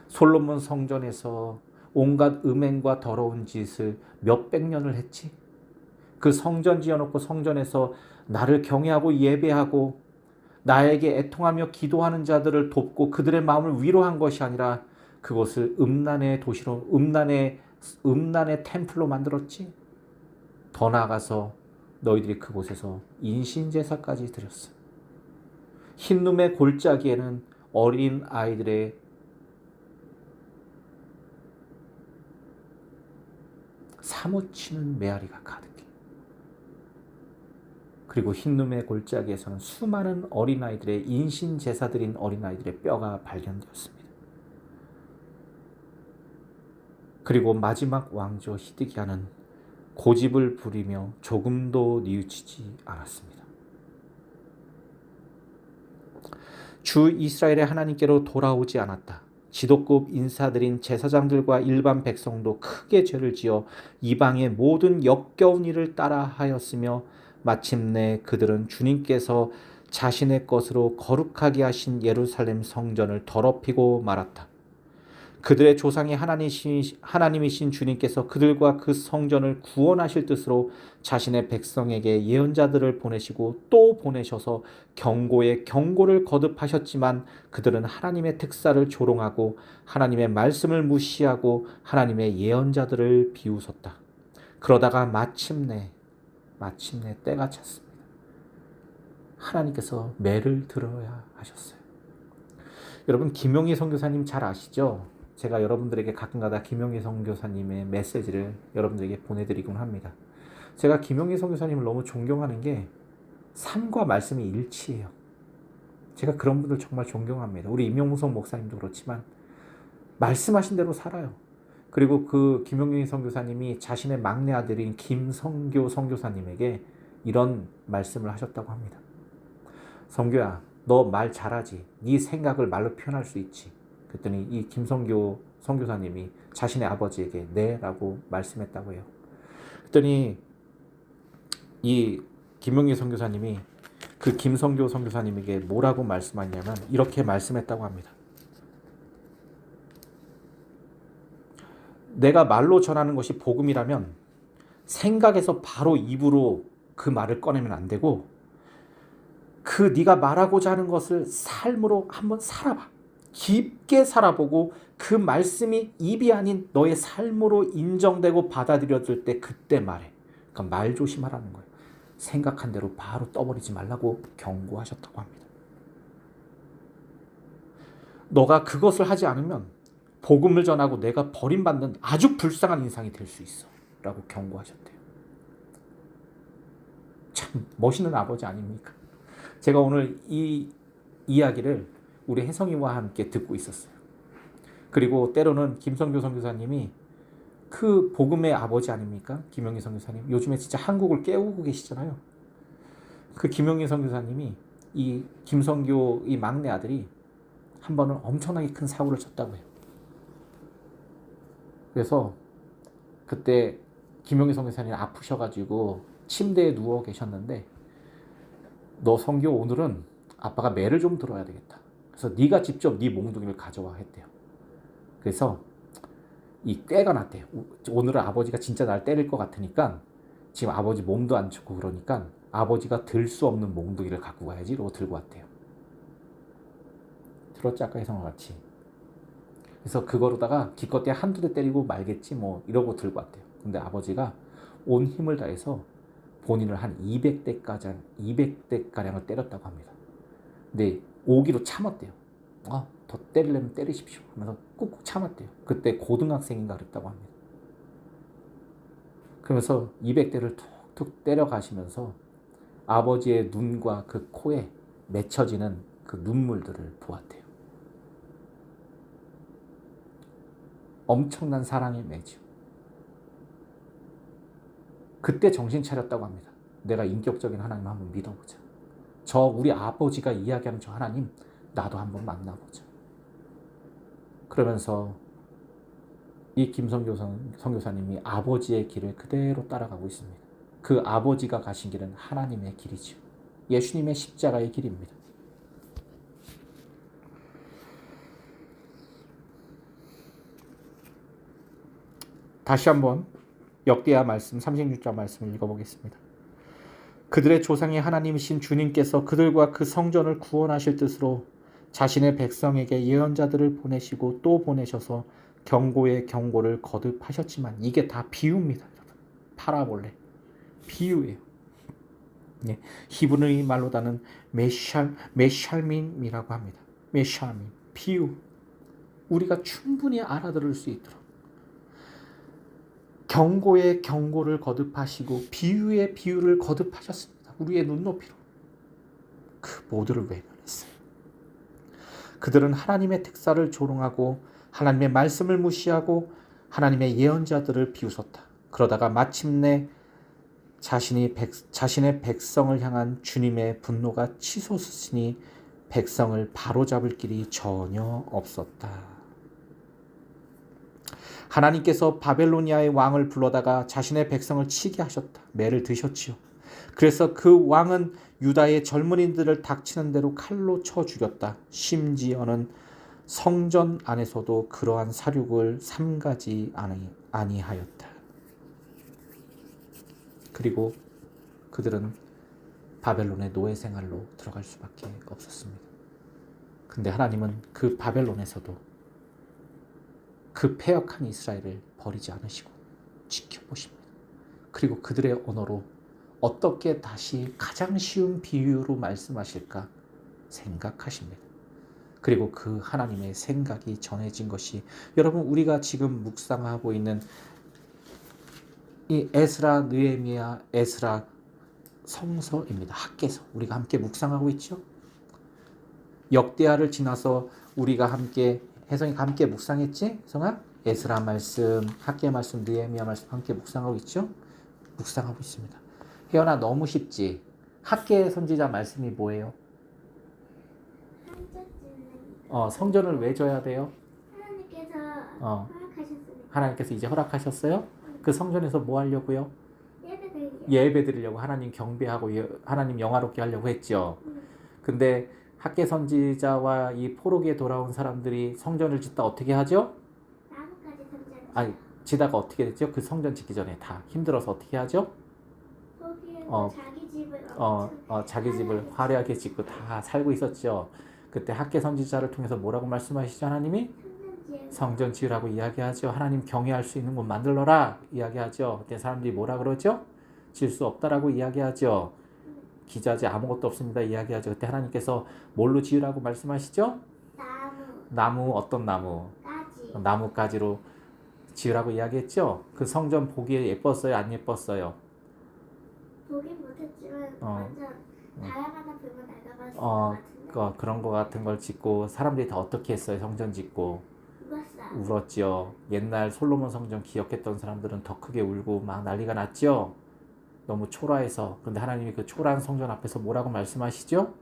솔로몬 성전에서 온갖 음행과 더러운 짓을 몇백 년을 했지. 그 성전 지어놓고 성전에서 나를 경외하고 예배하고 나에게 애통하며 기도하는 자들을 돕고 그들의 마음을 위로한 것이 아니라 그것을 음란의 도시로, 음란의 템플로 만들었지. 더 나아가서 너희들이 그곳에서 인신제사까지 드렸어. 흰눈의 골짜기에는 어린 아이들의 사무치는 메아리가 가득해. 그리고 흰눈의 골짜기에서는 수많은 어린아이들의 인신제사드린 어린아이들의 뼈가 발견되었습니다. 그리고 마지막 왕조 히드기야는 고집을 부리며 조금도 뉘우치지 않았습니다. 주 이스라엘의 하나님께로 돌아오지 않았다. 지도급 인사들인 제사장들과 일반 백성도 크게 죄를 지어 이방의 모든 역겨운 일을 따라 하였으며 마침내 그들은 주님께서 자신의 것으로 거룩하게 하신 예루살렘 성전을 더럽히고 말았다. 그들의 조상의 하나님이신 주님께서 그들과 그 성전을 구원하실 뜻으로 자신의 백성에게 예언자들을 보내시고 또 보내셔서 경고에 경고를 거듭하셨지만 그들은 하나님의 특사를 조롱하고 하나님의 말씀을 무시하고 하나님의 예언자들을 비웃었다. 그러다가 마침내 때가 찼습니다. 하나님께서 매를 들어야 하셨어요. 여러분, 김용희 선교사님 잘 아시죠? 제가 여러분들에게 가끔가다 김용희 선교사님의 메시지를 여러분들에게 보내드리곤 합니다. 제가 김용희 선교사님을 너무 존경하는 게 삶과 말씀이 일치해요. 제가 그런 분들 정말 존경합니다. 우리 임용무성 목사님도 그렇지만 말씀하신 대로 살아요. 그리고 그 김용희 선교사님이 자신의 막내 아들인 김성교 선교사님에게 이런 말씀을 하셨다고 합니다. 성교야, 너 말 잘하지? 네 생각을 말로 표현할 수 있지? 그랬더니 이 김성교 선교사님이 자신의 아버지에게 네 라고 말씀했다고 해요. 그랬더니 이 김용희 선교사님이 그 김성교 선교사님에게 뭐라고 말씀하냐면 이렇게 말씀했다고 합니다. 내가 말로 전하는 것이 복음이라면 생각에서 바로 입으로 그 말을 꺼내면 안 되고 그 네가 말하고자 하는 것을 삶으로 한번 살아봐. 깊게 살아보고 그 말씀이 입이 아닌 너의 삶으로 인정되고 받아들여질 때 그때 말해. 그러니까 말 조심하라는 거예요. 생각한 대로 바로 떠버리지 말라고 경고하셨다고 합니다. 너가 그것을 하지 않으면 복음을 전하고 내가 버림받는 아주 불쌍한 인상이 될 수 있어 라고 경고하셨대요. 참 멋있는 아버지 아닙니까? 제가 오늘 이 이야기를 우리 혜성이와 함께 듣고 있었어요. 그리고 때로는 김성교 선교사님이 그 복음의 아버지 아닙니까? 김용희 선교사님. 요즘에 진짜 한국을 깨우고 계시잖아요. 그 김용희 선교사님이 이 김성교 이 막내 아들이 한 번은 엄청나게 큰 사고를 쳤다고 해요. 그래서 그때 김용희 선교사님이 아프셔가지고 침대에 누워 계셨는데 너 성교 오늘은 아빠가 매를 좀 들어야 되겠다. 그래서 네가 직접 네 몽둥이를 가져와 했대요. 그래서 이 꾀가 났대요. 오늘은 아버지가 진짜 날 때릴 것 같으니까 지금 아버지 몸도 안 좋고 그러니까 아버지가 들 수 없는 몽둥이를 갖고 가야지 이러고 들고 왔대요. 들었지 아까 혜성과 같이. 그래서 그거로다가 기껏해 한두 대 때리고 말겠지 뭐 이러고 들고 왔대요. 근데 아버지가 온 힘을 다해서 본인을 한 200대가량을 때렸다고 합니다. 근데 오기로 참았대요. 더 때리려면 때리십시오 하면서 꾹꾹 참았대요. 그때 고등학생인가 그랬다고 합니다. 그러면서 200대를 툭툭 때려가시면서 아버지의 눈과 그 코에 맺혀지는 그 눈물들을 보았대요. 엄청난 사랑의 매주. 그때 정신 차렸다고 합니다. 내가 인격적인 하나님 한번 믿어보자. 우리 아버지가 이야기하는 저 하나님 나도 한번 만나보자. 그러면서 이 김성교 선교사님이 아버지의 길을 그대로 따라가고 있습니다. 그 아버지가 가신 길은 하나님의 길이죠. 예수님의 십자가의 길입니다. 다시 한번 역대하 말씀 36절 말씀을 읽어보겠습니다. 그들의 조상의 하나님이신 주님께서 그들과 그 성전을 구원하실 뜻으로 자신의 백성에게 예언자들을 보내시고 또 보내셔서 경고의 경고를 거듭하셨지만 이게 다 비유입니다. 여러분. 파라볼레. 비유예요. 네. 히브리 말로다는 메샬민이라고 합니다. 메샬민. 비유. 우리가 충분히 알아들을 수 있도록 경고의 경고를 거듭하시고 비유의 비유를 거듭하셨습니다. 우리의 눈높이로. 그 모두를 외면했어요. 그들은 하나님의 특사를 조롱하고 하나님의 말씀을 무시하고 하나님의 예언자들을 비웃었다. 그러다가 마침내 자신의 백성을 향한 주님의 분노가 치솟으시니 백성을 바로잡을 길이 전혀 없었다. 하나님께서 바벨로니아의 왕을 불러다가 자신의 백성을 치게 하셨다. 매를 드셨지요. 그래서 그 왕은 유다의 젊은이들을 닥치는 대로 칼로 쳐 죽였다. 심지어는 성전 안에서도 그러한 살육을 삼가지 아니하였다. 그리고 그들은 바벨론의 노예 생활로 들어갈 수밖에 없었습니다. 근데 하나님은 그 바벨론에서도 그 패역한 이스라엘을 버리지 않으시고 지켜보십니다. 그리고 그들의 언어로 어떻게 다시 가장 쉬운 비유로 말씀하실까 생각하십니다. 그리고 그 하나님의 생각이 전해진 것이 여러분 우리가 지금 묵상하고 있는 이 에스라, 느헤미야, 에스라 성서입니다. 학개서 우리가 함께 묵상하고 있죠. 역대하를 지나서 우리가 함께 혜성이가 함께 묵상했지? 혜성아? 에스라 말씀, 학계 말씀, 느헤미야 말씀 함께 묵상하고 있죠? 묵상하고 있습니다. 혜연아 너무 쉽지? 학계 선지자 말씀이 뭐예요? 성전을 왜 져야 돼요? 하나님께서 허락하셨으니까. 하나님께서 이제 허락하셨어요? 그 성전에서 뭐 하려고요? 예배드리려고. 예배 드리려고 하나님 경배하고 하나님 영화롭게 하려고 했죠. 근데 학계 선지자와 이 포로기에 돌아온 사람들이 성전을 짓다 어떻게 하죠? 나뭇가지 성전. 아니 지다가 어떻게 됐죠? 그 성전 짓기 전에 다 힘들어서 어떻게 하죠? 거기에서 자기 집을 자기 집을 화려하게 짓고 다 살고 있었죠. 그때 학계 선지자를 통해서 뭐라고 말씀하시죠? 하나님이 성전 지으라고 이야기하죠. 하나님 경외할 수 있는 곳 만들어라 이야기하죠. 그때 사람들이 뭐라 그러죠? 지을 수 없다라고 이야기하죠. 기자재 아무것도 없습니다 이야기하죠. 그때 하나님께서 뭘로 지으라고 말씀하시죠? 나무 어떤 나무? 나무가지로 지으라고 이야기했죠. 그 성전 보기에 예뻤어요? 안 예뻤어요? 보긴 못했지만 완전 다양한 불만 날아갔을 것 같은데. 그런 거 같은 걸 짓고 사람들이 다 어떻게 했어요? 성전 짓고 울었죠. 옛날 솔로몬 성전 기억했던 사람들은 더 크게 울고 막 난리가 났죠. 너무 초라해서. 그런데 하나님이 그 초라한 성전 앞에서 뭐라고 말씀하시죠?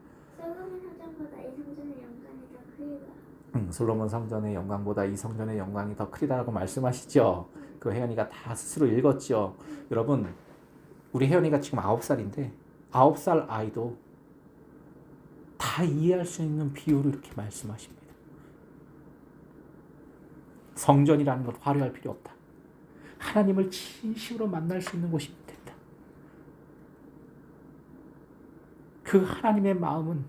솔로몬 성전의 영광보다 이 성전의 영광이 더 크리다라고 말씀하시죠. 그 혜연이가 다 스스로 읽었죠. 여러분 우리 혜연이가 지금 9살인데 9살 아이도 다 이해할 수 있는 비유로 이렇게 말씀하십니다. 성전이라는 건 화려할 필요 없다. 하나님을 진심으로 만날 수 있는 곳이면 된다. 그 하나님의 마음은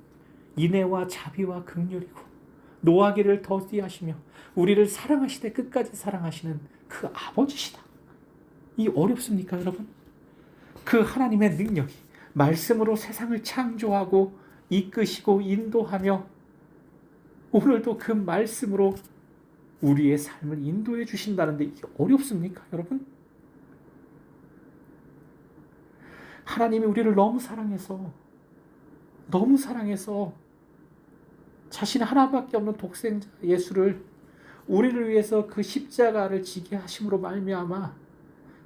인애와 자비와 긍휼이고 노하기를 더디하시며 우리를 사랑하시되 끝까지 사랑하시는 그 아버지시다. 이 어렵습니까 여러분? 그 하나님의 능력이 말씀으로 세상을 창조하고 이끄시고 인도하며 오늘도 그 말씀으로 우리의 삶을 인도해 주신다는데 이게 어렵습니까 여러분? 하나님이 우리를 너무 사랑해서 자신 하나밖에 없는 독생자 예수를 우리를 위해서 그 십자가를 지게 하심으로 말미암아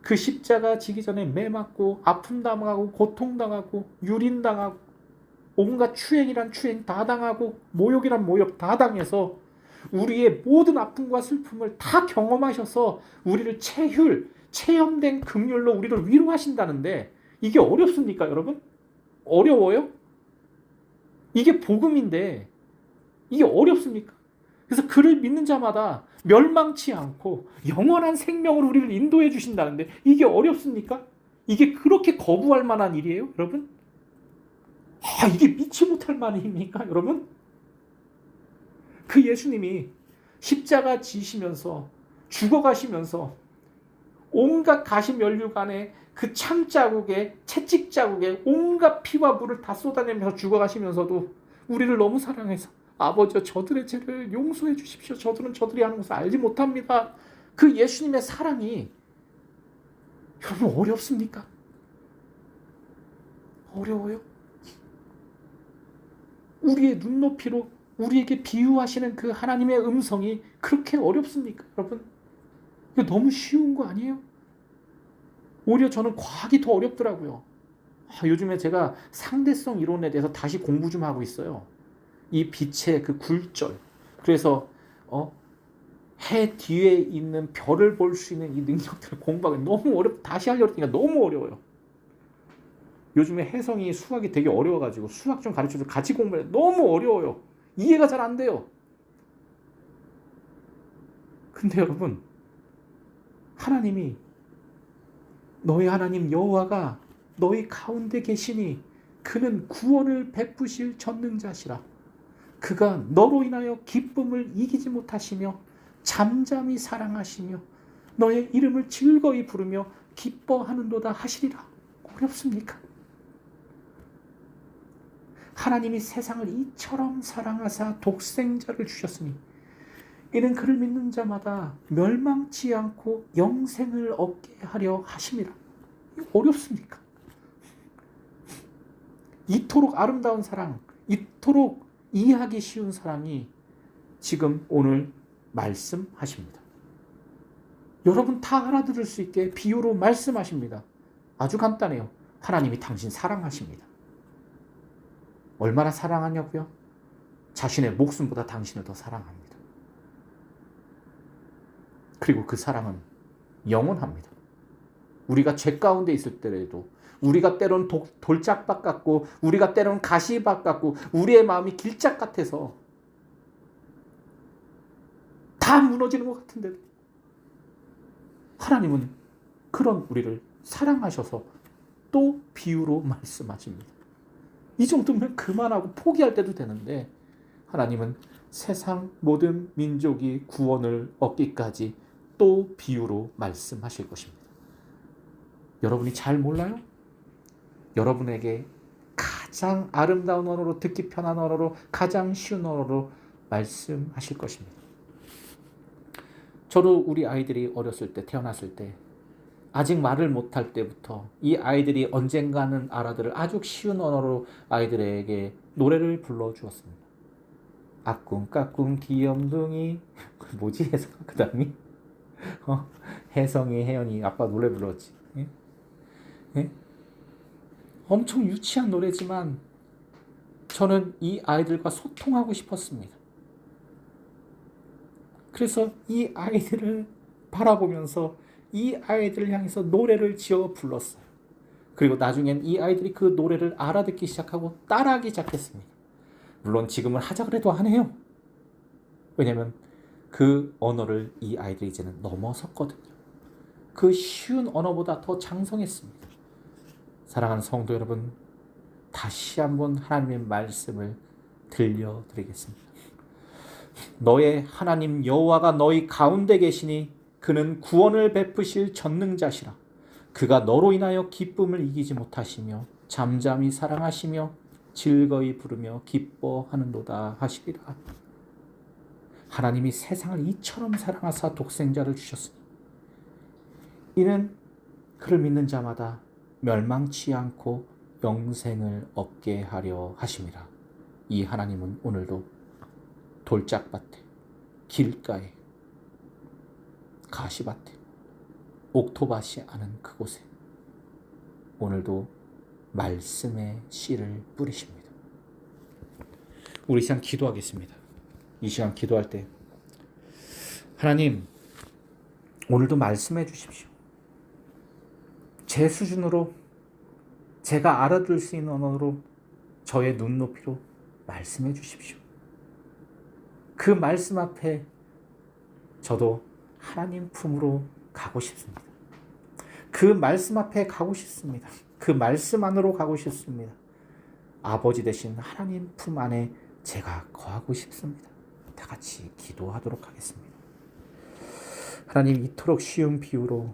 그 십자가 지기 전에 매 맞고 아픔 당하고 고통 당하고 유린당하고 온갖 추행이란 추행 다 당하고 모욕이란 모욕 다 당해서 우리의 모든 아픔과 슬픔을 다 경험하셔서 우리를 체험된 긍휼로 우리를 위로하신다는데 이게 어렵습니까 여러분? 어려워요? 이게 복음인데 이게 어렵습니까? 그래서 그를 믿는 자마다 멸망치 않고 영원한 생명으로 우리를 인도해 주신다는데 이게 어렵습니까? 이게 그렇게 거부할 만한 일이에요 여러분? 이게 믿지 못할 만한 일입니까 여러분? 그 예수님이 십자가 지시면서 죽어가시면서 온갖 가시 면류관에 그 창자국에 채찍자국에 온갖 피와 물을 다 쏟아내면서 죽어가시면서도 우리를 너무 사랑해서 아버지여 저들의 죄를 용서해 주십시오. 저들은 저들이 하는 것을 알지 못합니다. 그 예수님의 사랑이 여러분 어렵습니까? 어려워요? 우리의 눈높이로 우리에게 비유하시는 그 하나님의 음성이 그렇게 어렵습니까 여러분? 이거 너무 쉬운 거 아니에요? 오히려 저는 과학이 더 어렵더라고요. 요즘에 제가 상대성 이론에 대해서 다시 공부 좀 하고 있어요. 이 빛의 그 굴절. 그래서 해 뒤에 있는 별을 볼 수 있는 이 능력들을 공부하기 너무 다시 하려고 하니까 너무 어려워요. 요즘에 혜성이 수학이 되게 어려워가지고 수학 좀 가르쳐서 같이 공부해. 너무 어려워요. 이해가 잘 안 돼요. 근데 여러분 하나님이 너희 하나님 여호와가 너희 가운데 계시니 그는 구원을 베푸실 전능자시라. 그가 너로 인하여 기쁨을 이기지 못하시며 잠잠히 사랑하시며 너의 이름을 즐거이 부르며 기뻐하는도다 하시리라. 어렵습니까? 하나님이 세상을 이처럼 사랑하사 독생자를 주셨으니 이는 그를 믿는 자마다 멸망치 않고 영생을 얻게 하려 하심이라. 어렵습니까? 이토록 아름다운 사랑, 이토록 이해하기 쉬운 사람이 지금 오늘 말씀하십니다. 여러분 다 알아들을 수 있게 비유로 말씀하십니다. 아주 간단해요. 하나님이 당신 사랑하십니다. 얼마나 사랑하냐고요? 자신의 목숨보다 당신을 더 사랑합니다. 그리고 그 사랑은 영원합니다. 우리가 죄 가운데 있을 때라도, 우리가 때론 돌짝밭 같고, 우리가 때론 가시밭 같고, 우리의 마음이 길짝 같아서 다 무너지는 것 같은데도 하나님은 그런 우리를 사랑하셔서 또 비유로 말씀하십니다. 이 정도면 그만하고 포기할 때도 되는데 하나님은 세상 모든 민족이 구원을 얻기까지 또 비유로 말씀하실 것입니다. 여러분이 잘 몰라요? 여러분에게 가장 아름다운 언어로, 듣기 편한 언어로, 가장 쉬운 언어로 말씀하실 것입니다. 저도 우리 아이들이 어렸을 때, 태어났을 때, 아직 말을 못할 때부터 이 아이들이 언젠가는 알아들을 아주 쉬운 언어로 아이들에게 노래를 불러주었습니다. 아꿍 까꿍 귀염둥이, 뭐지 혜성 그 다음이? 혜성이 혜연이 아빠 노래 불렀지. 예? 예? 엄청 유치한 노래지만 저는 이 아이들과 소통하고 싶었습니다. 그래서 이 아이들을 바라보면서 이 아이들을 향해서 노래를 지어 불렀어요. 그리고 나중엔 이 아이들이 그 노래를 알아듣기 시작하고 따라하기 시작했습니다. 물론 지금은 하자 그래도 안 해요. 왜냐하면 그 언어를 이 아이들이 이제는 넘어섰거든요. 그 쉬운 언어보다 더 장성했습니다. 사랑하는 성도 여러분, 다시 한번 하나님의 말씀을 들려드리겠습니다. 너의 하나님 여호와가 너희 가운데 계시니 그는 구원을 베푸실 전능자시라. 그가 너로 인하여 기쁨을 이기지 못하시며 잠잠히 사랑하시며 즐거이 부르며 기뻐하는도다 하시리라. 하나님이 세상을 이처럼 사랑하사 독생자를 주셨으니 이는 그를 믿는 자마다 멸망치 않고 영생을 얻게 하려 하심이라. 이 하나님은 오늘도 돌짝밭에, 길가에, 가시밭에, 옥토밭이 아는 그곳에 오늘도 말씀의 씨를 뿌리십니다. 우리 이 시간 기도하겠습니다. 이 시간 기도할 때 하나님, 오늘도 말씀해 주십시오. 제 수준으로, 제가 알아들을 수 있는 언어로, 저의 눈높이로 말씀해 주십시오. 그 말씀 앞에 저도 하나님 품으로 가고 싶습니다. 그 말씀 앞에 가고 싶습니다. 그 말씀 안으로 가고 싶습니다. 아버지 되신 하나님 품 안에 제가 거하고 싶습니다. 다 같이 기도하도록 하겠습니다. 하나님, 이토록 쉬운 비유로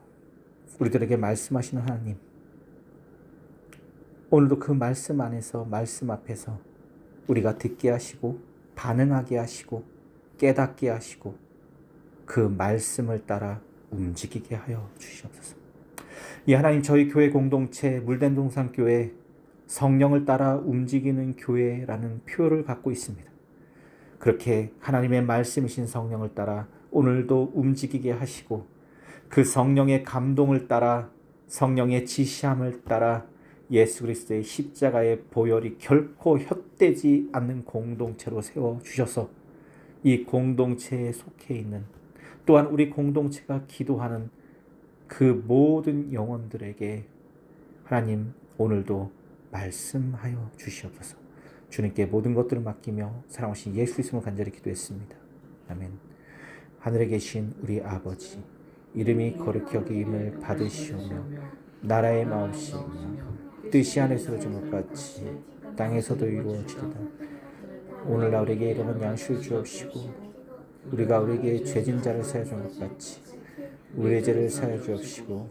우리들에게 말씀하시는 하나님, 오늘도 그 말씀 안에서, 말씀 앞에서 우리가 듣게 하시고 반응하게 하시고 깨닫게 하시고 그 말씀을 따라 움직이게 하여 주시옵소서. 이 하나님, 저희 교회 공동체 물된 동산교회 성령을 따라 움직이는 교회라는 표를 갖고 있습니다. 그렇게 하나님의 말씀이신 성령을 따라 오늘도 움직이게 하시고 그 성령의 감동을 따라, 성령의 지시함을 따라 예수 그리스도의 십자가의 보혈이 결코 헛되지 않는 공동체로 세워주셔서 이 공동체에 속해 있는, 또한 우리 공동체가 기도하는 그 모든 영혼들에게 하나님 오늘도 말씀하여 주시옵소서. 주님께 모든 것들을 맡기며 사랑하신 예수 이름으로 간절히 기도했습니다. 아멘. 하늘에 계신 우리 아버지, 이름이 거룩히 여김을 받으시오며 나라의 마음씨며 뜻이 하늘에서 이루어진 것 같이 땅에서도 이루어지리다. 오늘날 우리에게 일용할 양식을 주옵시고 우리가 우리에게 죄진 자를 사하여 준 것 같이 우리의 죄를 사하여 주옵시고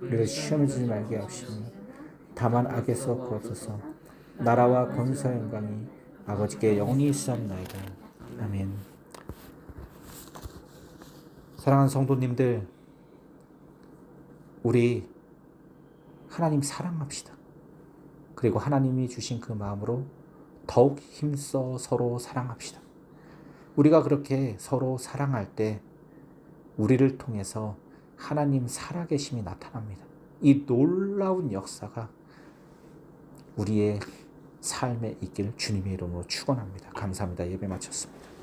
우리를 시험에 들지 말게 하옵시며 다만 악에서 구하소서. 나라와 권세와 영광이 아버지께 영원히 있사옵나이다. 아멘. 사랑하는 성도님들, 우리 하나님 사랑합시다. 그리고 하나님이 주신 그 마음으로 더욱 힘써 서로 사랑합시다. 우리가 그렇게 서로 사랑할 때 우리를 통해서 하나님 살아계심이 나타납니다. 이 놀라운 역사가 우리의 삶에 있기를 주님의 이름으로 축원합니다. 감사합니다. 예배 마쳤습니다.